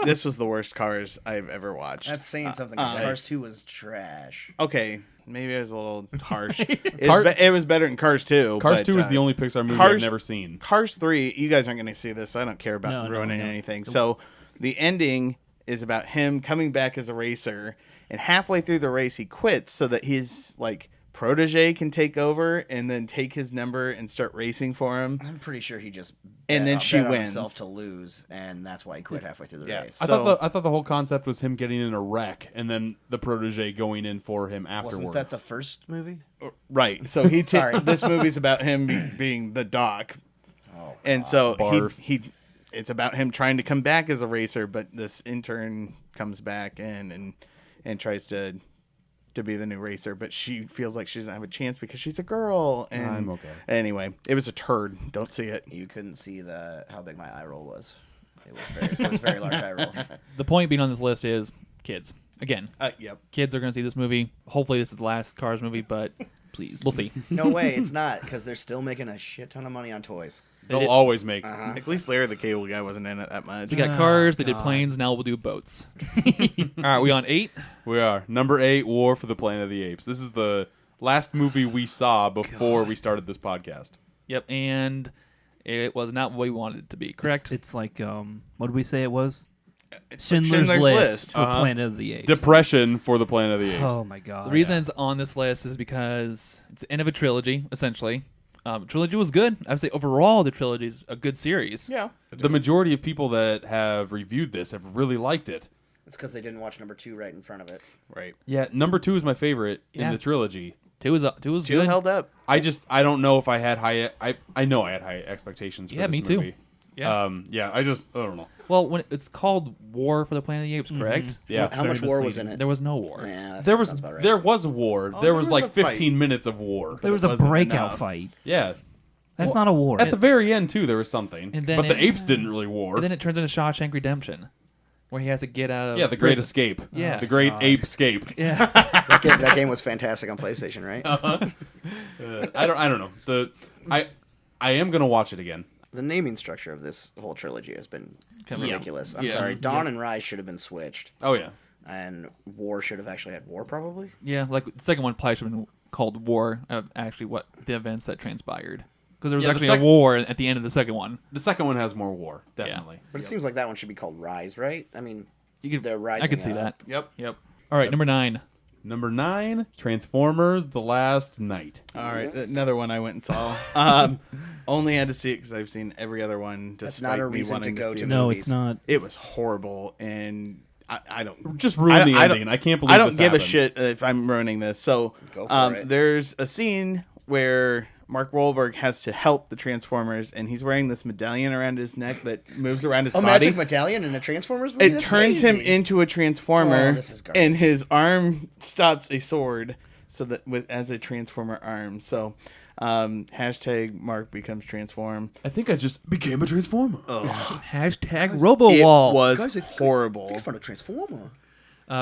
This was the worst Cars I've ever watched. That's saying something. 'Cause Cars 2 was trash. Okay, maybe it was a little harsh. Car- It was better than Cars 2. Cars but, 2 is the only Pixar movie Cars- I've never seen. Cars 3, you guys aren't going to see this, so I don't care about No, ruining no. anything. So the ending is about him coming back as a racer, and halfway through the race he quits so that his like protege can take over and then take his number and start racing for him. I'm pretty sure he just And then she bet on wins. himself to lose, and that's why he quit halfway through the Yeah. race. I So- thought the whole concept was him getting in a wreck and then the protege going in for him afterwards. Wasn't that the first movie? Right. So he Sorry. this movie's about him being the doc. And so Barf. he it's about him trying to come back as a racer, but this intern comes back in and tries to be the new racer, but she feels like she doesn't have a chance because she's a girl. And I'm okay. Anyway, it was a turd. Don't see it. You couldn't see how big my eye roll was. It was a very large eye roll. The point being on this list is kids. Again, Yep. kids are going to see this movie. Hopefully, this is the last Cars movie, but Please. we'll see. No way, it's not, because they're still making a shit ton of money on toys. They'll did- always make. At least Larry the Cable Guy wasn't in it that much. They got cars, they did planes, now we'll do boats. All right, we on 8? We are. Number 8, War for the Planet of the Apes. This is the last movie we saw before we started this podcast. Yep, and it was not what we wanted it to be, correct? It's like what did we say it was? It's like Schindler's List for Planet of the Apes. Depression for the Planet of the Apes. Oh my god. The reason it's on this list is because it's the end of a trilogy, essentially. Trilogy was good. I would say overall the trilogy is a good series. Yeah. The majority of people that have reviewed this have really liked it. It's because they didn't watch number 2 right in front of it. Right. Yeah, number 2 is my favorite in Yeah. the trilogy. Two was Two good. held up. I don't know if I had high. I know I had high expectations. For Yeah, this me too. movie. Yeah. I don't know. Well, when it's called War for the Planet of the Apes, correct? Yeah, How much war was in it? There was no war. Yeah, that there was sounds about right. there was a war. there there was was like a fight. 15 minutes of war. there was it a wasn't breakout enough. fight. Yeah, That's not a war. at the very end too, there was something. And then But the it's- apes didn't really war. And then it turns into Shawshank Redemption, where he has to get out of Yeah, the Great prison. Escape. Yeah. the Great Ape Escape. Yeah. That game was fantastic on PlayStation, right? I don't know. I am gonna watch it again. The naming structure of this whole trilogy has been Yeah. ridiculous. I'm Yeah. sorry. Dawn and Rise should have been switched, Oh yeah. and War should have actually had War, probably. Yeah, like the second one probably should have been called War, actually what the events that transpired. Because there was Yeah, the actually sec- a war at the end of the second one. The second one has more war, definitely. But it seems like that one should be called Rise, right? I mean, You could, they're rising I could see up. that. Yep. Yep. All right, number 9. Number 9, Transformers: The Last Night. All right, another one I went and saw. Only had to see it because I've seen every other one. That's despite not a me reason wanting to go see to it. no, movies. it's not. It was horrible, and I don't Just ruin the don't- ending. I can't believe I don't this give happens. a shit if I'm ruining this. So Go for it. there's a scene where Mark Wahlberg has to help the Transformers, and he's wearing this medallion around his neck that moves around his A body. magic medallion in a Transformers movie? It That's turns him crazy. into a transformer, Oh, this is garbage. and his arm stops a sword, so that as a transformer arm. So, hashtag Mark becomes transform. I think I just became a Transformer. Hashtag It RoboWall. was Guys, it's horrible. Think for a Transformer.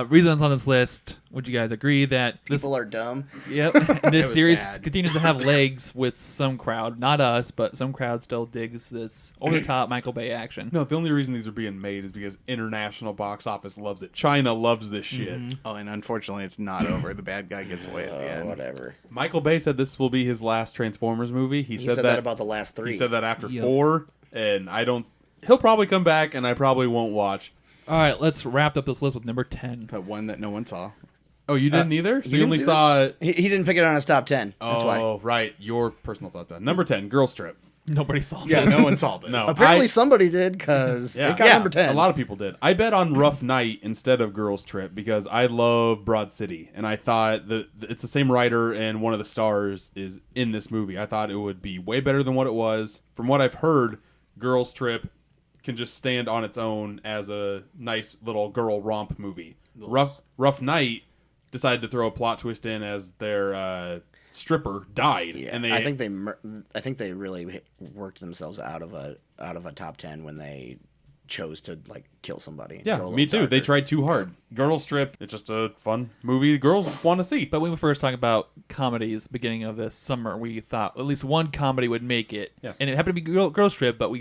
Reasons on this list. Would you guys agree that this? People are dumb. Yep. This was series bad. continues to have legs with some crowd, not us, but some crowd still digs this over-the-top Michael Bay action. No, the only reason these are being made is because international box office loves it. China loves this shit. Oh, and unfortunately, it's not over. The bad guy gets away at the end. Whatever. Michael Bay said this will be his last Transformers movie. He He said that about the last 3. He said that after Yep. 4, and I don't. He'll probably come back, and I probably won't watch. All right, let's wrap up this list with number 10. But one that no one saw. Oh, you didn't either? So you didn't only see saw it. He didn't pick it on his top 10. That's why. Oh, right. Your personal top 10. Number 10, Girls Trip. Nobody saw Yeah, this. no one saw this. No. Apparently I- somebody did, because Yeah. it got Yeah, number 10. A lot of people did. I bet on Rough Night instead of Girls Trip because I love Broad City, and I thought that it's the same writer and one of the stars is in this movie. I thought it would be way better than what it was. From what I've heard, Girls Trip can just stand on its own as a nice little girl romp movie. Rough Night decided to throw a plot twist in as their stripper died, Yeah, and they I think they really worked themselves out of a top 10 when they chose to like kill somebody. and go a yeah, little me too. They darker. tried too hard. Girls Trip, it's just a fun movie girls want to see. But when we first talked about comedies at the beginning of this summer, we thought at least one comedy would make it. Yeah. And it happened to be Girls Trip, but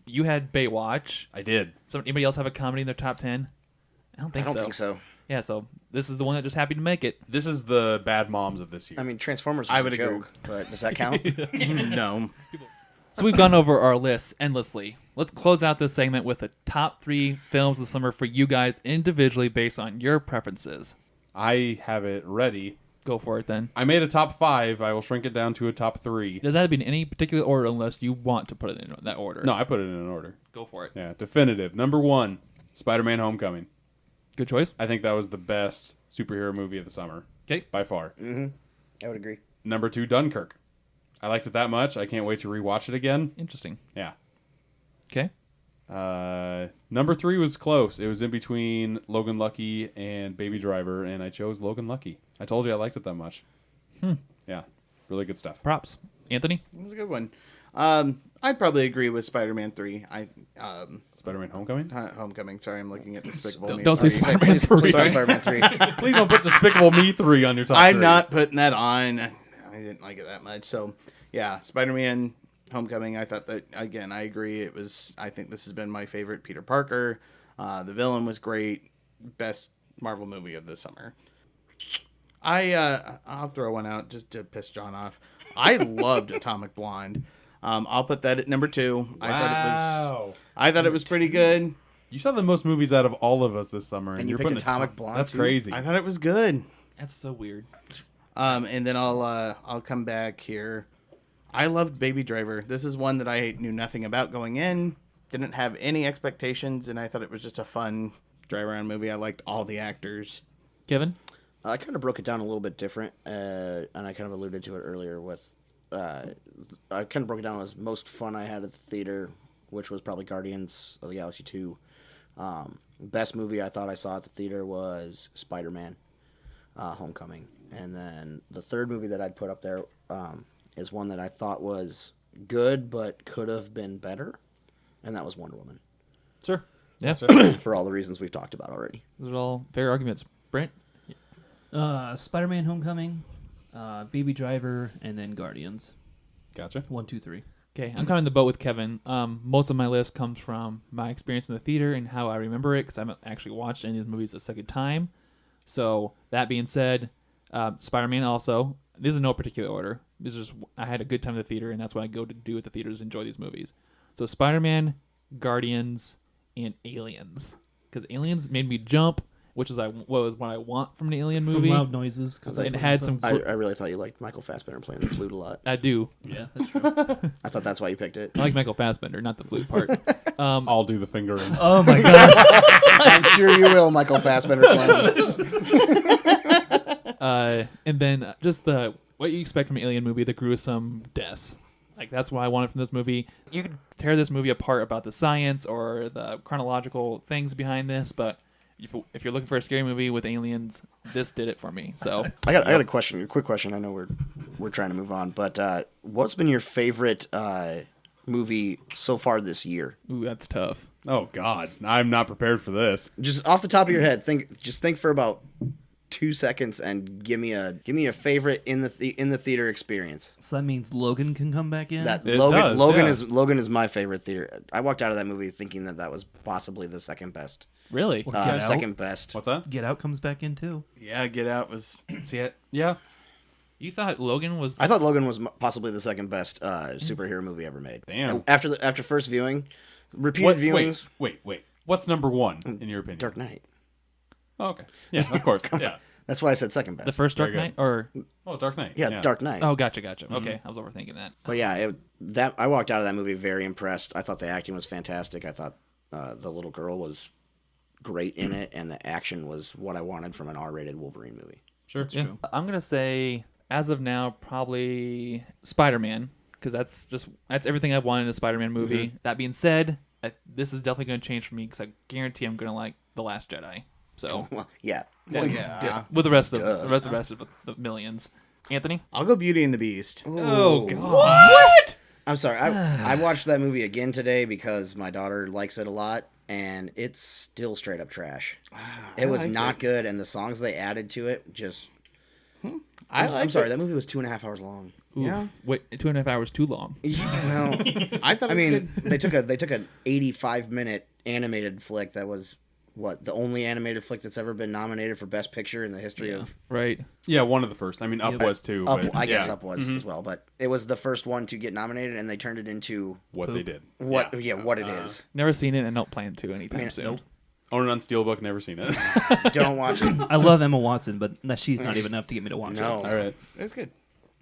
you had Baywatch. I did. Anybody else have a comedy in their top 10? I don't I think don't so. think so. Yeah, so this is the one that just happened to make it. This is the bad moms of this year. I mean, Transformers was I would a agree. joke, but does that count? No. So we've gone over our lists endlessly. Let's close out this segment with the top 3 films of the summer for you guys individually based on your preferences. I have it ready. Go for it then. I made a top 5. I will shrink it down to a top 3. Does that have to be in any particular order unless you want to put it in that order? No, I put it in an order. Go for it. Yeah, definitive. Number 1, Spider-Man: Homecoming. Good choice. I think that was the best superhero movie of the summer. Okay. By far. I would agree. Number 2, Dunkirk. I liked it that much. I can't wait to rewatch it again. Interesting. Yeah. Okay. Number 3 was close. It was in between Logan Lucky and Baby Driver, and I chose Logan Lucky. I told you I liked it that much. Yeah. Really good stuff. Props. Anthony? It was a good one. I'd probably agree with Spider-Man 3. Spider-Man: Homecoming? Homecoming. Sorry, I'm looking at Despicable Me. Don't say 3. Spider-Man 3. Please don't Spider-Man 3. Please don't put Despicable Me 3 on your top I'm 3. not putting that on. I didn't like it that much. So, yeah, Spider-Man Homecoming, I thought that, again, I agree. I think this has been my favorite Peter Parker. The villain was great. Best Marvel movie of the summer. I'll throw one out just to piss John off. I loved Atomic Blonde. I'll put that at number 2. Wow. I thought it was pretty good. You saw the most movies out of all of us this summer, and you you're picked putting Atomic Blonde, That's too? crazy. I thought it was good. That's so weird. And then I'll come back here. I loved Baby Driver. This is one that I knew nothing about going in. Didn't have any expectations, and I thought it was just a fun drive around movie. I liked all the actors. Kevin? I kind of broke it down a little bit different, and I kind of alluded to it earlier with, I kind of broke it down as most fun I had at the theater, which was probably Guardians of the Galaxy 2. Best movie I thought I saw at the theater was Spider-Man, Homecoming. And then the third movie that I'd put up there is one that I thought was good but could have been better, and that was Wonder Woman, Sure. Yeah. for all the reasons we've talked about already. Those are all fair arguments. Brent? Spider-Man: Homecoming, Baby Driver, and then Guardians. Gotcha. 1, 2, 3. Okay, I'm kind of in the boat with Kevin. Most of my list comes from my experience in the theater and how I remember it, because I haven't actually watched any of these movies a second time. So, that being said, Spider-Man also. This is no particular order. This is just, I had a good time at the theater, and that's what I go to do at the theaters, enjoy these movies. So, Spider-Man, Guardians, and Aliens. Because Aliens made me jump, which is what I want from an alien From movie. loud noises. Cause It that's what had some happens. I really thought you liked Michael Fassbender playing the flute a lot. I do. Yeah, that's true. I thought that's why you picked it. I like Michael Fassbender, not the flute part. I'll do the fingering. Oh my god. I'm sure you will, Michael Fassbender playing. And then just what you expect from an alien movie, the gruesome deaths. Like, that's what I wanted from this movie. You could tear this movie apart about the science or the chronological things behind this, but if you're looking for a scary movie with aliens, this did it for me. So I got a question, a quick question. I know we're trying to move on, but what's been your favorite movie so far this year? ooh, that's tough. Oh, God. I'm not prepared for this. Just off the top of your head, think for about 2 seconds and give me a favorite in the theater experience. So that means Logan can come back in? It Logan does, Logan yeah. is Logan is my favorite theater. I walked out of that movie thinking that was possibly the second best. Really? Get Out? Second best. What's that? Get Out comes back in too. Yeah, Get Out was. See it? Yeah. You thought Logan was... I thought Logan was possibly the second best superhero movie ever made. Damn. After first viewing, repeated viewings. Wait. What's number 1 in your opinion? Dark Knight. Oh, okay. Yeah, of course. Yeah. That's why I said second best. the first Dark Very Knight? good. Or... Oh, Dark Knight. yeah, Dark Knight. Oh, gotcha. Okay, I was overthinking that. But yeah, I walked out of that movie very impressed. I thought the acting was fantastic. I thought the little girl was great in it, and the action was what I wanted from an R-rated Wolverine movie. Sure. Yeah. I'm going to say, as of now, probably Spider-Man, because that's everything I wanted in a Spider-Man movie. Mm-hmm. That being said, this is definitely going to change for me, because I guarantee I'm going to like The Last Jedi. So, Well, yeah. Yeah. with the rest of the millions. Anthony? I'll go Beauty and the Beast. Oh, God. What? I'm sorry. I watched that movie again today because my daughter likes it a lot, and it's still straight up trash. It was not good, and the songs they added to it just. I'm sorry. That movie was 2.5 hours long. Yeah. Wait, 2.5 hours too long. Well, I thought I it was mean, good. they took an 85-minute animated flick that was the only animated flick that's ever been nominated for Best Picture in the history of Right. Yeah, one of the first. I mean, Up was too. Up. But I guess yeah, Up was as well, but it was the first one to get nominated, and they turned it into what they did. what it is. Never seen it and don't plan to anytime soon. Nope. Own it on Steelbook. Never seen it. Don't watch it. I love Emma Watson, but she's not even enough to get me to watch No. it. All right. It's good.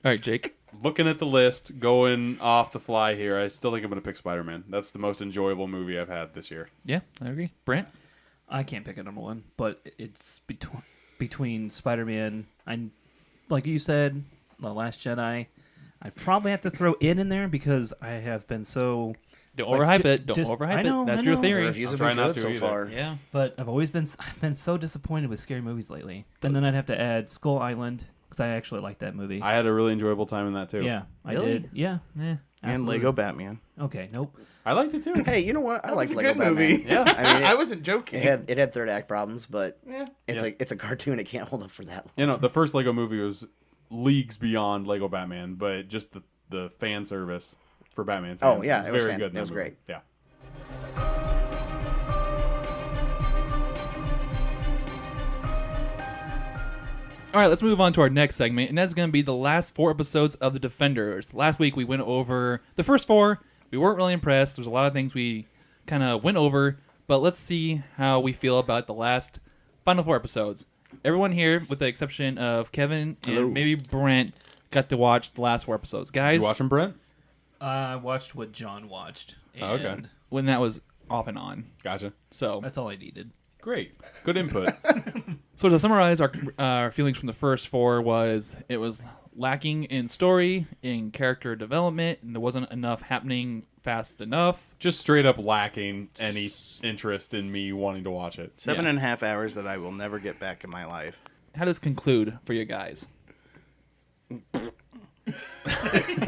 All right, Jake. Looking at the list, going off the fly here, I still think I'm going to pick Spider-Man. That's the most enjoyable movie I've had this year. Yeah, I agree. Brent. I can't pick a number one, but it's between Spider-Man and, like you said, The Last Jedi. I probably have to throw in there because I have been so. Don't Like, overhype it. Don't just- overhype I know, it. That's I your know. The theory. reviews have I'll been try not good to so either. far. Yeah. But I've been so disappointed with scary movies lately. And then I'd have to add Skull Island because I actually like that movie. I had a really enjoyable time in that too. Yeah, I Really? did. Yeah, And absolutely. Lego Batman. Okay, nope. I liked it too. Hey, you know what? I like It's a Lego good Batman. movie. Yeah. I mean, I wasn't joking. it had third act problems, but Yeah. it's a cartoon. It can't hold up for that long. You know, the first Lego movie was leagues beyond Lego Batman, but just the fan service for Batman fans Oh, yeah, is it was very fan- good. in it was that movie. great. Yeah. All right, let's move on to our next segment, and that's going to be the last 4 episodes of The Defenders. Last week we went over the first 4. We weren't really impressed. There's a lot of things we kind of went over, but let's see how we feel about the last final 4 episodes. Everyone here, with the exception of Kevin and Hello. maybe Brent, got to watch the last 4 episodes. Guys, You watch them, Brent? I watched what John watched. Oh, okay. and when that was off and on. Gotcha. So, That's all I needed. Great. Good input. So to summarize, our feelings from the first 4 was it was lacking in story, in character development, and there wasn't enough happening fast enough. Just straight up lacking any interest in me wanting to watch it. 7.5 hours that I will never get back in my life. How does it conclude for you guys?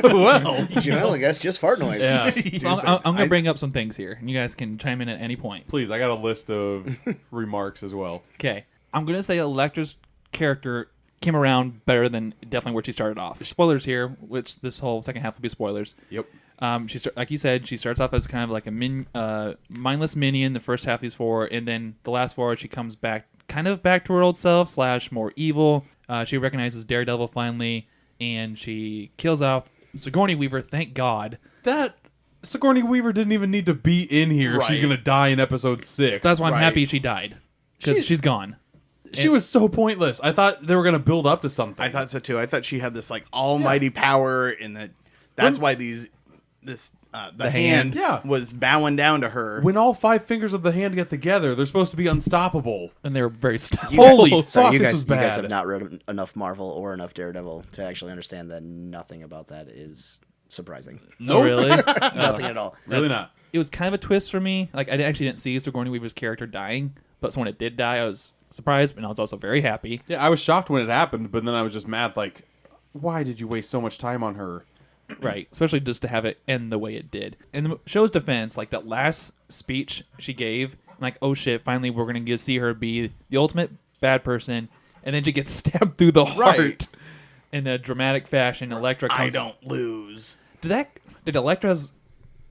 Well, I guess just fart noise. Yeah. So I'm going to bring up some things here, and you guys can chime in at any point. please, I got a list of remarks as well. Okay. I'm going to say Electra's character came around better than definitely where she started off. Spoilers here, which this whole second half will be spoilers. Yep. Like you said, she starts off as kind of like a mindless minion the first half of these 4, and then the last 4 she comes back to her old self / more evil. She recognizes Daredevil finally, and she kills off Sigourney Weaver. Thank God. That Sigourney Weaver didn't even need to be in here if she's Right. going to die in episode 6. That's why I'm Right. happy she died, because she's gone. She was so pointless. I thought they were going to build up to something. I thought so too. I thought she had this like almighty power, and that's why the hand Yeah. was bowing down to her. When all 5 fingers of the hand get together, they're supposed to be unstoppable. And they were very stuck. Holy fuck, Sorry, this is you guys bad. have not read enough Marvel or enough Daredevil to actually understand that nothing about that is surprising. No, really? Nothing at all. Really not. It was kind of a twist for me. Like, I actually didn't see Sigourney Weaver's character dying, but so when it did die, I was surprised, and I was also very happy. Yeah, I was shocked when it happened, but then I was just mad, like, why did you waste so much time on her? Right, especially just to have it end the way it did. In the show's defense, like that last speech she gave, I'm like, oh shit, finally we're going to see her be the ultimate bad person, and then she gets stabbed through the heart Right. in a dramatic fashion. Elektra comes... I don't lose. Did Elektra's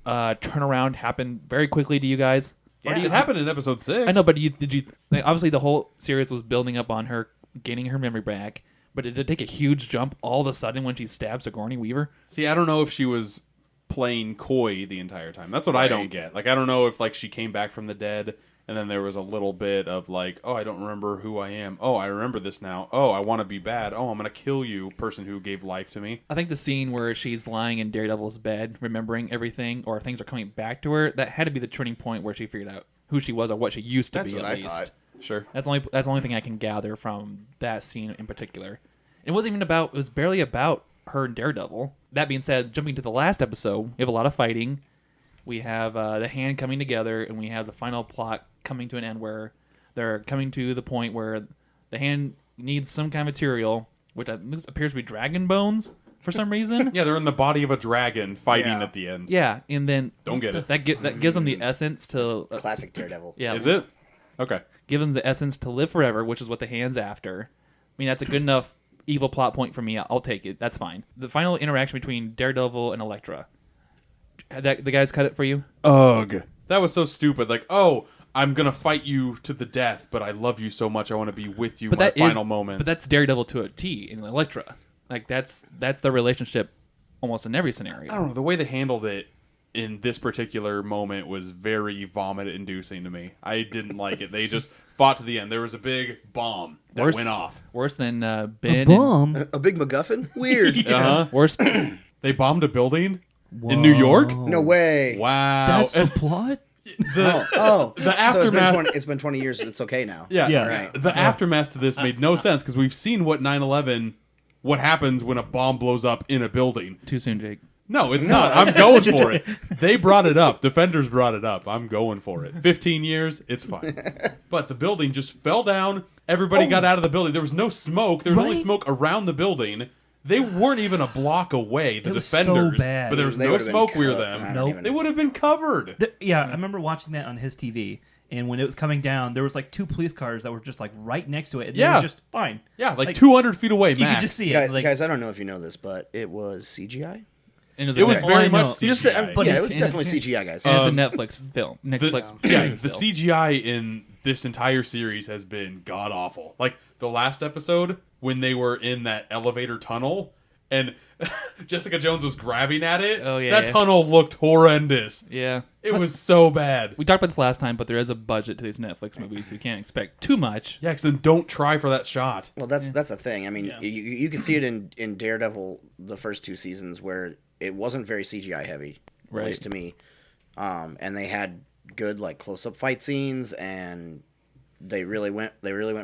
turnaround happen very quickly to you guys? Or do It you- happened in episode 6. I know, but did you like, obviously the whole series was building up on her gaining her memory back, but did it take a huge jump all of a sudden when she stabbed Sigourney Weaver? See, I don't know if she was playing coy the entire time. That's what I don't Right. get. Like, I don't know if, like, she came back from the dead, and then there was a little bit of, like, oh, I don't remember who I am. Oh, I remember this now. Oh, I want to be bad. Oh, I'm going to kill you, person who gave life to me. I think the scene where she's lying in Daredevil's bed, remembering everything, or things are coming back to her, that had to be the turning point where she figured out who she was or what she used to That's be. what at I least. thought. Sure. That's the only thing I can gather from that scene in particular. It wasn't even about. It was barely about her and Daredevil. That being said, jumping to the last episode, we have a lot of fighting. We have the hand coming together, and we have the final plot coming to an end where they're coming to the point where the hand needs some kind of material, which appears to be dragon bones for some reason. Yeah, they're in the body of a dragon fighting Yeah. at the end. Yeah, and then Don't get it. That gives them the essence to Classic Daredevil. yeah. Is it? Okay. Give them the essence to live forever, which is what the hand's after. I mean, that's a good enough evil plot point for me. I'll take it. That's fine. The final interaction between Daredevil and Elektra. The guys cut it for you? Ugh. That was so stupid. Like, oh, I'm gonna fight you to the death, but I love you so much. I want to be with you But my that is, final moments. but that's Daredevil to a T in Elektra. Like that's the relationship almost in every scenario. I don't know. The way they handled it in this particular moment was very vomit-inducing to me. I didn't like it. They just fought to the end. There was a big bomb that Worse- went off. Worse than Ben. Boom. A big MacGuffin? Weird. Uh-huh. Worse. They bombed a building in New York. No way. Wow. That's the And plot? Oh. the So aftermath. it's been 20 years. It's okay now. Yeah, Yeah. Right. The aftermath to this made no sense because we've seen what 9/11, what happens when a bomb blows up in a building. Too soon, Jake. No, it's not. I'm going for it. They brought it up. Defenders brought it up. I'm going for it. 15 years, it's fine. But the building just fell down. Everybody got out of the building. There was no smoke. There was only Right? smoke around the building. They weren't even a block away, the It was so defenders. bad. But there was They no would've been smoke near cut. them. I don't Nope. even- They would have been covered. Yeah, I remember watching that on his TV, and when it was coming down, there was like 2 police cars that were just like right next to it, and they Yeah. were just fine. Yeah, like 200 feet away, You max. could just see it. Guys, like, guys, I don't know if you know this, but it was CGI. And It was a, very I much know. CGI. You just said, But yeah, it- it was and definitely it- CGI, guys. and it's a Netflix film. Netflix. Yeah, movie the still. CGI in this entire series has been god awful. Like the last episode when they were in that elevator tunnel and Jessica Jones was grabbing at it. Oh, yeah, that yeah. tunnel looked horrendous. Yeah. It was so bad. We talked about this last time, but there is a budget to these Netflix movies, so you can't expect too much. Yeah, because then don't try for that shot. Well, that's a thing. I mean, you can see it in Daredevil the first 2 seasons where it wasn't very CGI heavy, at Right. least to me. And they had good like close up fight scenes, and they really went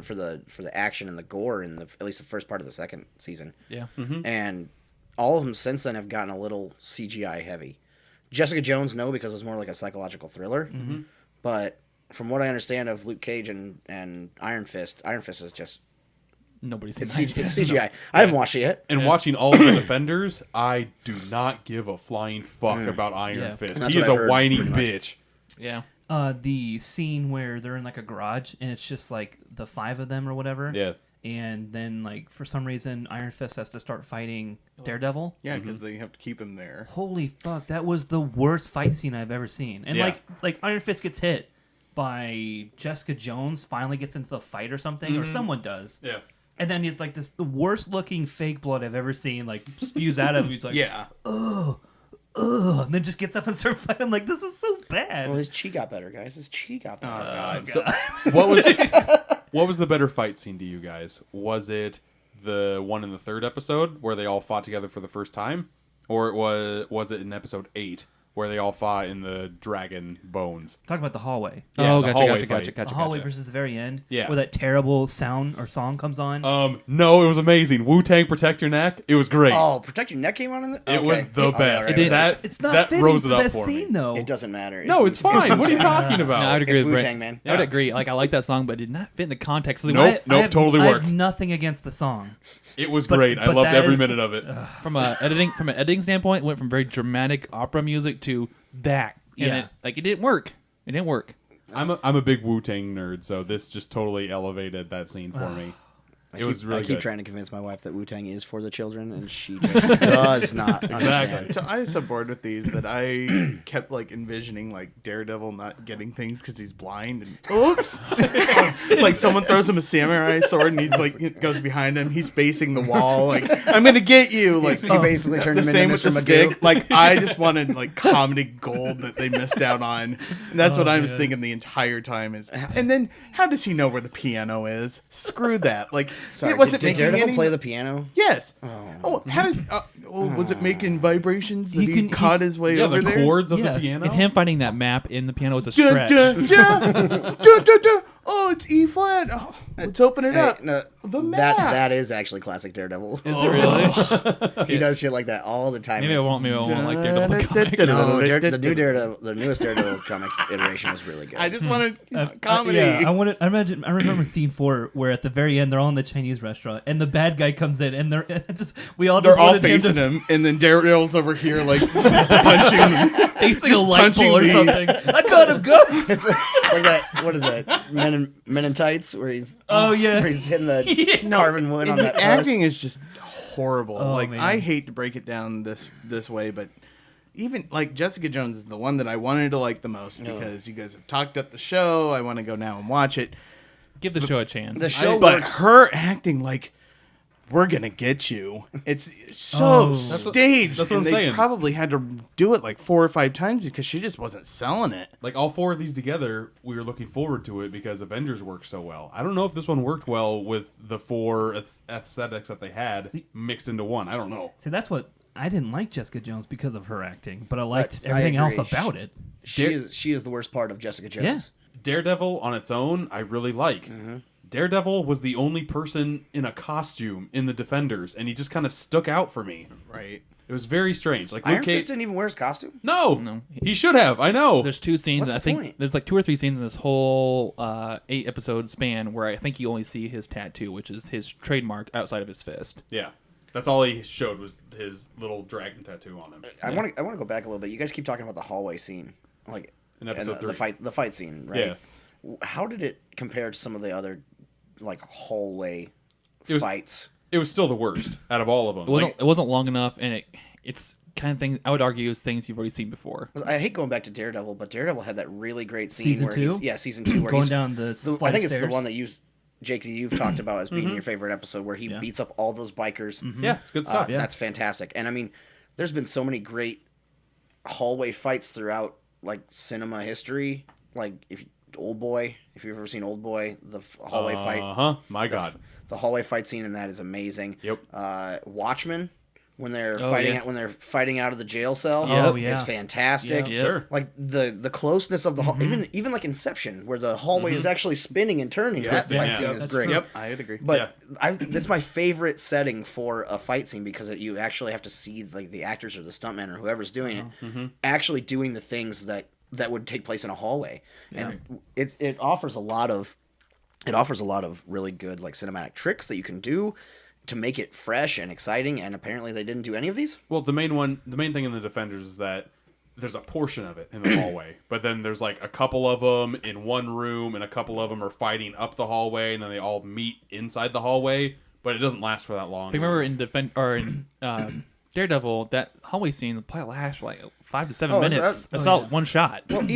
for the action and the gore in at least the first part of the second season. Yeah. And all of them since then have gotten a little CGI heavy. Jessica Jones, no, because it was more like a psychological thriller. But from what I understand of Luke Cage and Iron Fist is just Nobody's seen it's, Iron it's Fist. CGI. I haven't watched it yet. And watching all of the Defenders, I do not give a flying fuck about Iron Yeah. Fist. That's He what is I've a heard, whiny pretty much. bitch. Yeah. the scene where they're in like a garage, and it's just like the 5 of them or whatever. Yeah. And then, like, for some reason, Iron Fist has to start fighting Daredevil. Yeah, because they have to keep him there. Holy fuck, that was the worst fight scene I've ever seen. And Yeah. like Iron Fist gets hit by Jessica Jones, finally gets into the fight or something, or someone does. Yeah. And then he's like the worst looking fake blood I've ever seen, like spews out of him. He's like, Yeah. ugh, and then just gets up and starts fighting. I'm like, this is so bad. Well, his chi got better, guys. His chi got better. God. So, what was the better fight scene to you guys? Was it the one in the 3rd episode where they all fought together for the first time, or was it in episode 8 where they all fought in the dragon bones? Talk about the hallway. Yeah, Oh, the gotcha, hallway gotcha, fight. gotcha. The hallway versus the very end. Yeah. Where that terrible sound or song comes on. No, it was amazing. Wu-Tang Protect Your Neck. It was great. Oh, Protect Your Neck came on in the. It was the best. Right, That it's not that fitting rose for it up that for scene, me. though. It doesn't matter. No, it's fine. What are you talking about? No, I would agree It's with Brett. Wu-Tang, man. I would agree. Like I like that song, but it did not fit in the context. Of the Nope. I have- totally I worked. have nothing against the song. It was But- great. I but loved that every is- minute of it. From an editing standpoint, it went from very dramatic opera music to that. And Yeah. it didn't work. It didn't work. I'm a big Wu-Tang nerd, so this just totally elevated that scene for me. It was really I keep good. trying to convince my wife that Wu-Tang is for the children, and she just does not understand. So I was so bored with these that I kept like envisioning like Daredevil not getting things because he's blind and oops, like someone throws him a samurai sword and he's like it goes behind him. He's facing the wall like I'm gonna get you. Like He basically turned the him same into with Mr. the Magoo. stick. Like I just wanted like comedy gold that they missed out on. And that's what I was thinking the entire time is. And then how does he know where the piano is? Screw that. Like Sorry, it wasn't did making Daredevil any. play the piano? Yes. Oh, how does? Was it making vibrations that he caught his way Yeah, over the there? chords of Yeah. the piano. And him finding that map in the piano was a Dun, stretch. dun, dun, dun, dun, dun. Oh, it's E flat. Oh, let's open it Hey, up. no, The map. that is actually classic Daredevil. Is it really? He does shit like that all the time. Maybe I It's- won't. Maybe I won't like Daredevil the comic. No, the new Daredevil, the newest Daredevil comic iteration was really good. I just wanted comedy. Yeah, I remember scene 4 where at the very end they're all in the Chinese restaurant and the bad guy comes in and they're we all just They're all wanted him to facing him, and then Daredevil's over here like punching. facing a just light punching pole or the- something. I got him, go! It's like that. What is that? Men in Tights, where he's Oh yeah. where he's hitting the carving wood on And that the post. acting is just horrible. Oh, like man. I hate to break it down this way, but even like Jessica Jones is the one that I wanted to like the most because you guys have talked up the show. I want to go now and watch it. Give the show a chance. The show But works. her acting like we're gonna get you. It's so staged. that's what I'm and they saying. probably had to do it like 4 or 5 times because she just wasn't selling it. Like all 4 of these together, we were looking forward to it because Avengers worked so well. I don't know if this one worked well with the 4 aesthetics that they had mixed into one. I don't know. See, that's what I didn't like Jessica Jones because of her acting, but I liked I everything else agree. about it. She is the worst part of Jessica Jones. Yeah. Daredevil on its own, I really like. Daredevil was the only person in a costume in the Defenders, and he just kind of stuck out for me. Right. It was very strange. Like Iron Luke Cage, Fist didn't even wear his costume. no, he should have. I know. There's 2 scenes. What's I the think point? there's like 2 or 3 scenes in this whole 8 episode span where I think you only see his tattoo, which is his trademark outside of his fist. Yeah, that's all he showed was his little dragon tattoo on him. I want to go back a little bit. You guys keep talking about the hallway scene, like In episode and, 3. the fight scene, right? Yeah. How did it compare to some of the other like hallway was- fights? It was still the worst out of all of them. It wasn't long enough, and it's kind of thing I would argue is things you've already seen before. I hate going back to Daredevil, but Daredevil had that really great scene Season where 2? season 2, where Going he's down the I flight think it's stairs. the one that Jake, you've talked about as being your favorite episode, where he Yeah. beats up all those bikers. Yeah, it's good stuff. That's fantastic. And I mean, there's been so many great hallway fights throughout like cinema history. Like if you've ever seen Old Boy, the hallway fight. My God. The hallway fight scene in that is amazing. Yep. Watchmen, when they're yeah. when they're fighting out of the jail cell, Oh, yeah. is fantastic. Yeah. Sure. Like the closeness of the hall, even like Inception, where the hallway is actually spinning and turning. That Yeah. fight Yeah, scene is that's great. true. Yep, I'd agree. But that's my favorite setting for a fight scene because you actually have to see like the actors or the stuntman or whoever's doing it actually doing the things that would take place in a hallway, and it offers a lot of really good like cinematic tricks that you can do to make it fresh and exciting. And apparently they didn't do any of these. Well, the main thing in the Defenders is that there's a portion of it in the hallway, but then there's like a couple of them in one room, and a couple of them are fighting up the hallway, and then they all meet inside the hallway. But it doesn't last for that long. But remember in Daredevil, that hallway scene probably lasts like 5 to 7 Oh, is minutes. that- It's all one shot. Well, but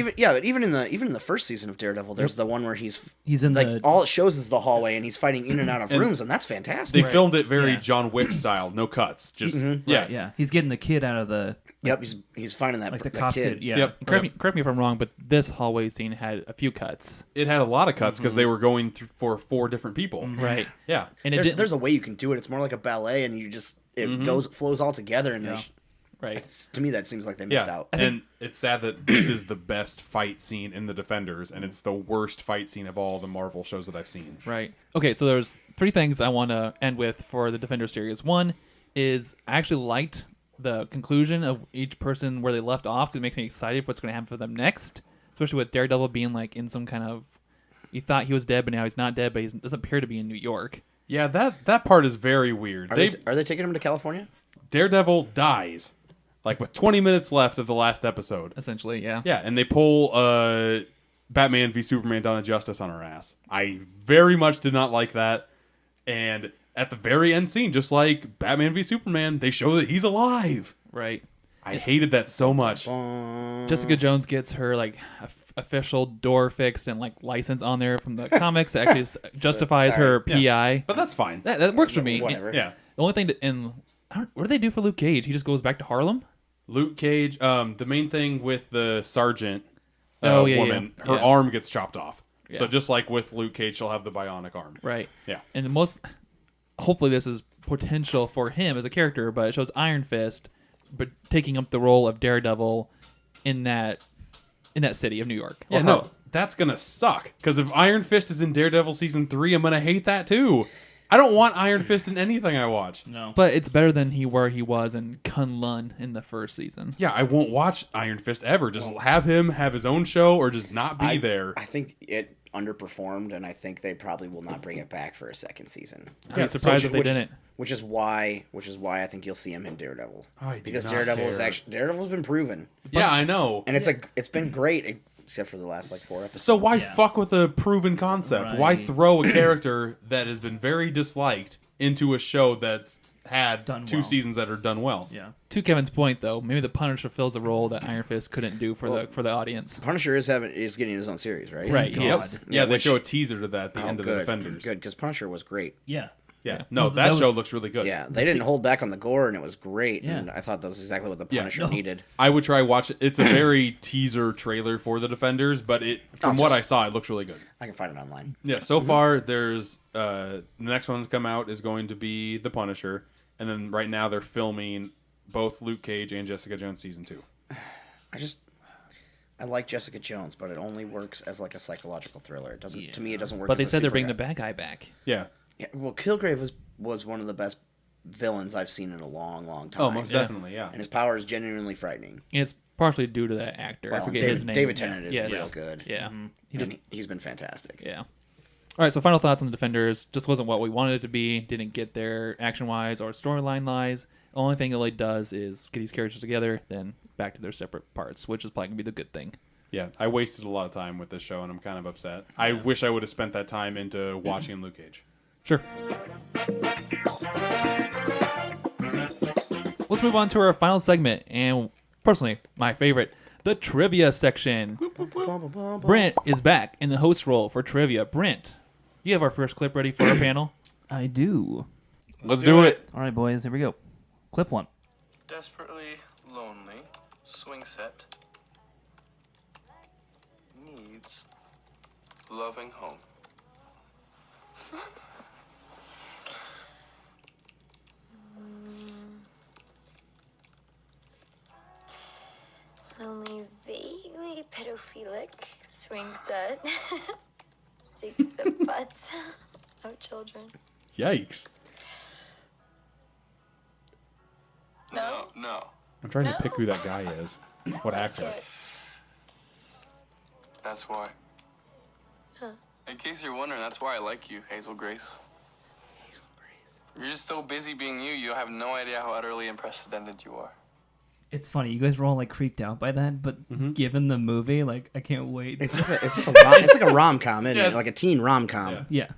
even in the first season of Daredevil, there's the one where he's in like the all it shows is the hallway, and he's fighting in and out of rooms, and that's They fantastic. filmed it very Yeah. John Wick style, no cuts, just yeah. He's getting the kid out of the Yep, he's finding that like the that cop kid. kid. Yeah. Yep. Correct me if I'm wrong, but this hallway scene had a few cuts. It had a lot of cuts because they were going through for 4 different people. Right. Yeah. And it didn't, There's a way you can do it. It's more like a ballet, and you just flows all together, and right. to me that seems like they missed Yeah, out. and it's sad that this is the best fight scene in the Defenders, and it's the worst fight scene of all the Marvel shows that I've seen. Right. Okay, so there's 3 things I want to end with for the Defender series. One is I actually liked the conclusion of each person where they left off because it makes me excited for what's going to happen for them next, especially with Daredevil being like in some kind of he thought he was dead, but now he's not dead, but he doesn't appear to be in New York. Yeah, that part is very weird. Are they taking him to California? Daredevil dies, like with 20 minutes left of the last episode. Essentially, yeah. Yeah, and they pull Batman v Superman Dawn of Justice on our ass. I very much did not like that. And at the very end scene, just like Batman v Superman, they show that he's alive. Right. I hated that so much. Jessica Jones gets her like official door fixed and like license on there from the comics that actually justifies her sorry. PI. But that's fine. That works for me. Whatever. Yeah. The only thing what do they do for Luke Cage? He just goes back to Harlem. Luke Cage, the main thing with the sergeant woman, yeah. her Yeah. arm gets chopped off. Yeah. So just like with Luke Cage, she'll have the bionic arm. Right. Yeah. And hopefully this is potential for him as a character, but it shows Iron Fist but taking up the role of Daredevil in that city of New York. Yeah, no, that's going to suck. Because if Iron Fist is in Daredevil Season 3, I'm going to hate that too. I don't want Iron Fist in anything I watch. No. But it's better than where he was in Kunlun in the first season. Yeah, I won't watch Iron Fist ever. Just have him have his own show or just not be there. I think it underperformed, and I think they probably will not bring it back for a second season. I'd be surprised if they Which- didn't. Which is why I think you'll see him in Daredevil. I do because not Daredevil's care. been proven, Yeah, I know. and it's been great except for the last like 4 episodes. So why Yeah. fuck with a proven concept? Why Right. throw a character that has been very disliked into a show that's had Done two well. seasons that are done well. Yeah. To Kevin's point, though, maybe the Punisher fills a role that Iron Fist couldn't do for the audience. Punisher is getting his own series, right? Right. God. Yep. Yeah, they which- show a teaser to that at the end of the good, Defenders. Good, because Punisher was great. Yeah. Yeah. No, That that was- show looks really good. Yeah, they didn't hold back on the gore, and it was great. Yeah. And I thought that was exactly what the Yeah. Punisher No. needed. I would try watch it. It's a very teaser trailer for the Defenders, but from what just- I saw, it looks really good. I can find it online. Yeah, so far there's the next one to come out is going to be The Punisher, and then right now they're filming both Luke Cage and Jessica Jones season 2. I like Jessica Jones, but it only works as like a psychological thriller. It doesn't to me. It doesn't work. But they as a said they're superhero. bringing the bad guy back. Yeah. Yeah, well, Kilgrave was one of the best villains I've seen in a long, long time. Oh, most Yeah. definitely, yeah. And his power is genuinely frightening. And it's partially due to that actor. I Well, forget David, his name. David Tennant is Yes. real good. Yeah. He's been fantastic. Yeah. All right, so final thoughts on the Defenders. Just wasn't what we wanted it to be. Didn't get there action-wise or storyline-wise. The only thing it really does is get these characters together, then back to their separate parts, which is probably going to be the good thing. Yeah, I wasted a lot of time with this show, and I'm kind of upset. I wish I would have spent that time into watching Luke Cage. Sure. Let's move on to our final segment, and personally, my favorite, the trivia section. Brent is back in the host role for trivia. Brent, you have our first clip ready for our panel. I do. Let's do it. All right, boys. Here we go. Clip 1. Desperately lonely swing set needs loving home. Only vaguely pedophilic swing set seeks the butts of children. Yikes. No, no. I'm trying to pick who that guy is. What actor? That's why. Huh. In case you're wondering, that's why I like you, Hazel Grace. Hazel Grace. You're just so busy being you, you have no idea how utterly unprecedented you are. It's funny. You guys were all like creeped out by that, but given the movie, like I can't wait. It's like a rom-com, isn't Yes. it? Like a teen rom-com. Yeah.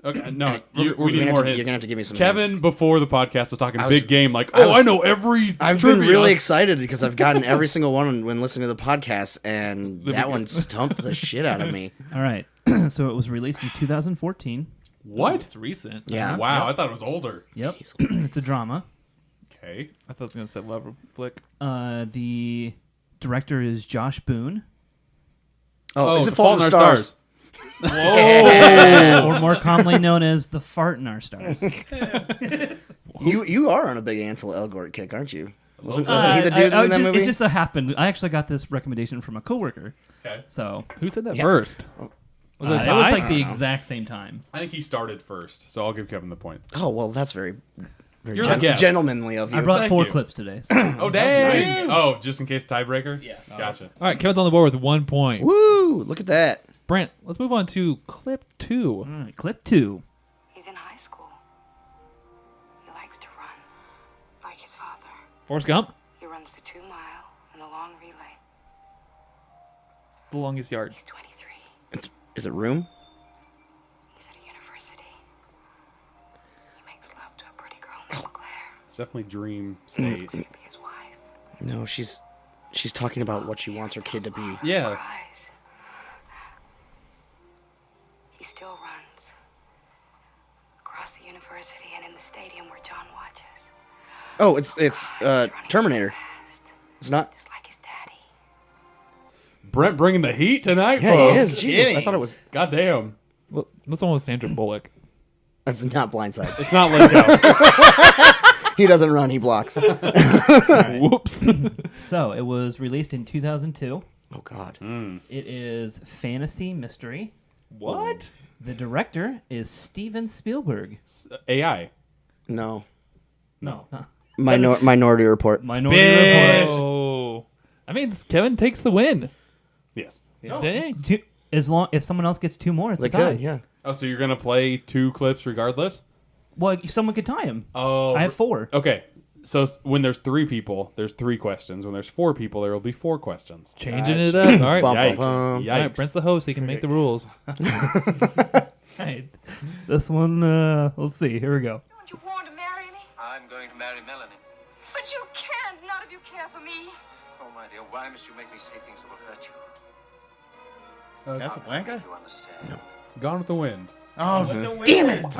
Okay, no, You're we need gonna more have to- hits. you're gonna have to give me some Kevin, hints. before the podcast, was talking I was- big game, like, I oh, was- I know every I've trivia. been really excited because I've gotten every single one when listening to the podcast, and that one stumped the shit out of me. All right. So it was released in 2014. What? It's recent. Yeah. Wow, I thought it was older. Yep. It's a drama. Okay. I thought it was going to say love flick. The director is Josh Boone, Oh, is it The Fault in Our Stars? or more commonly known as the Fart in Our Stars. You are on a big Ansel Elgort kick, aren't you? Wasn't he the dude I in that movie? It just so happened. I actually got this recommendation from a coworker. Okay. So Who said that Yeah. first? Was it a it tie? was like the exact same time. I think he started first, so I'll give Kevin the point. Oh well, that's very You're the guest. gentlemanly of you. I brought Thank 4 you. clips today. Oh, dang! Oh, just in case tiebreaker? Yeah. Gotcha. All right, Kevin's on the board with 1 point. Woo! Look at that. Brent, let's move on to clip 2. All right, clip 2. He's in high school. He likes to run, like his father. Forrest Gump, He runs the 2-mile and the long relay. The Longest Yard. He's 23. Is it Room? He's at a university. He makes love to a pretty girl named Claire. It's definitely Dream State. She's gonna be his wife. No, she's talking about what she wants her kid to be. Yeah. Surprise. He still runs. Across the university and in the stadium where John watches. Oh, it's Running Terminator. so fast, It's not. just like his daddy. Brent bringing the heat tonight, Yeah, folks. he is. Jesus, I thought it was. God damn. Well, this one was Sandra Bullock. That's not Blindside. It's not Lake House. He doesn't run. He blocks. Whoops. So it was released in 2002. Oh God. It is fantasy mystery. What? The director is Steven Spielberg. AI. No. No. Minority Report. Minority Bitch. Report. Oh. That means Kevin takes the win. Yes. Dang. If someone else gets 2 more, it's They a tie. could. Yeah. Oh, so you're going to play 2 clips regardless? Well, someone could tie him. Oh. I have 4. Okay. So when there's 3 people, there's 3 questions. When there's 4 people, there will be 4 questions. Changing it up. All right. Bum, bum, Yikes. bum. Yikes. All right, Brent's the host. He can make the rules. right. This one, let's see. Here we go. Don't you want to marry me? I'm going to marry Melanie. But you can't, not if you care for me. Oh, my dear, why must you make me say things that will hurt you? Casablanca? You understand? Gone with the Wind. Oh, Damn it!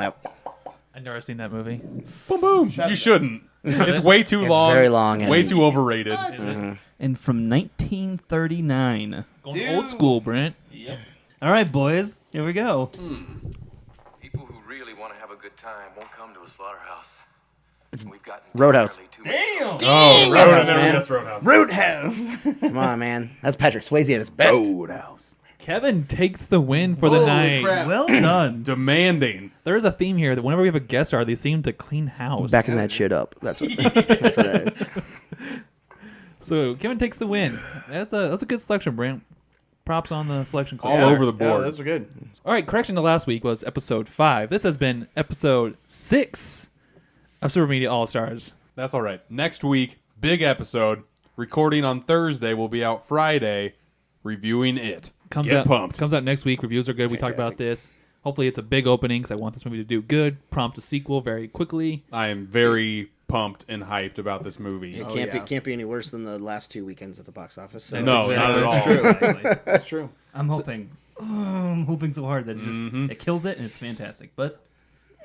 I've never seen that movie. Boom, boom. You shouldn't. It's way too It's long. very long and- Way too overrated. And from 1939. Going old school, Brent. All right, boys. Here we go. People who really want to have a good time won't come to a slaughterhouse. We've got Roadhouse. damn. Oh, Roadhouse, never man. guessed Roadhouse. Roadhouse. Come on, man. That's Patrick Swayze at his best. Roadhouse. Kevin takes the win for the night. Well done. Demanding. There is a theme here that whenever we have a guest star, they seem to clean house. Backing that shit up. That's what that is. So Kevin takes the win. That's a good selection, Brent. Props on the selection. All Claire. over the Yeah, board. those are good. All right, correction to last week was episode 5. This has been episode 6 of Super Media All Stars. That's all right. Next week, big episode. Recording on Thursday. Will be out Friday. Reviewing it. Get out, pumped. Comes out next week. Reviews are good. We talked about this. Hopefully, it's a big opening because I want this movie to do good. Prompt a sequel very quickly. I am very pumped and hyped about this movie. It can't be any worse than the last 2 weekends at the box office. So No, not at all. Exactly. That's true. I'm hoping so hard that it kills it and it's fantastic. But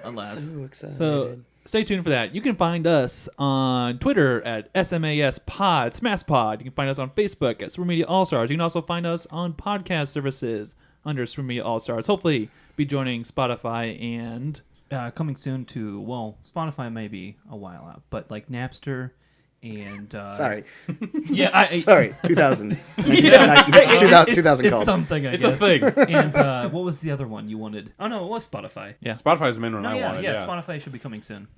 alas. So excited. So stay tuned for that. You can find us on Twitter at SMASPod, SmashPod. You can find us on Facebook at Super Media All Stars. You can also find us on podcast services under Super Media All Stars. Hopefully, be joining Spotify and Coming soon to, well, Spotify may be a while out, but like Napster and... Sorry. Yeah, Sorry. 2000. Yeah. 2000 it's called. something, I It's guess. a thing. And what was the other one you wanted? Oh, no, it was Spotify. yeah, Spotify's the main one No, I yeah, wanted. yeah, Spotify should be coming soon.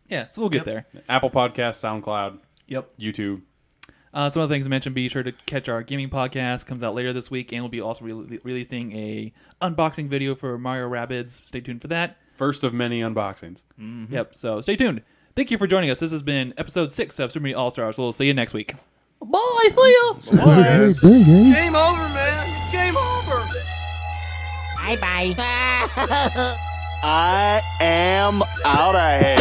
yeah. So we'll get there. Apple Podcasts, SoundCloud, Yep. YouTube. Some of the things I mentioned, be sure to catch our gaming podcast. Comes out later this week, and we'll be also releasing a unboxing video for Mario Rabbids. Stay tuned for that. First of many unboxings. Yep. So stay tuned. Thank you for joining us. This has been episode 6 of Super Media All Stars. We'll see you next week. Bye. See ya. Game over, man. Game over. Bye bye. I am out of here.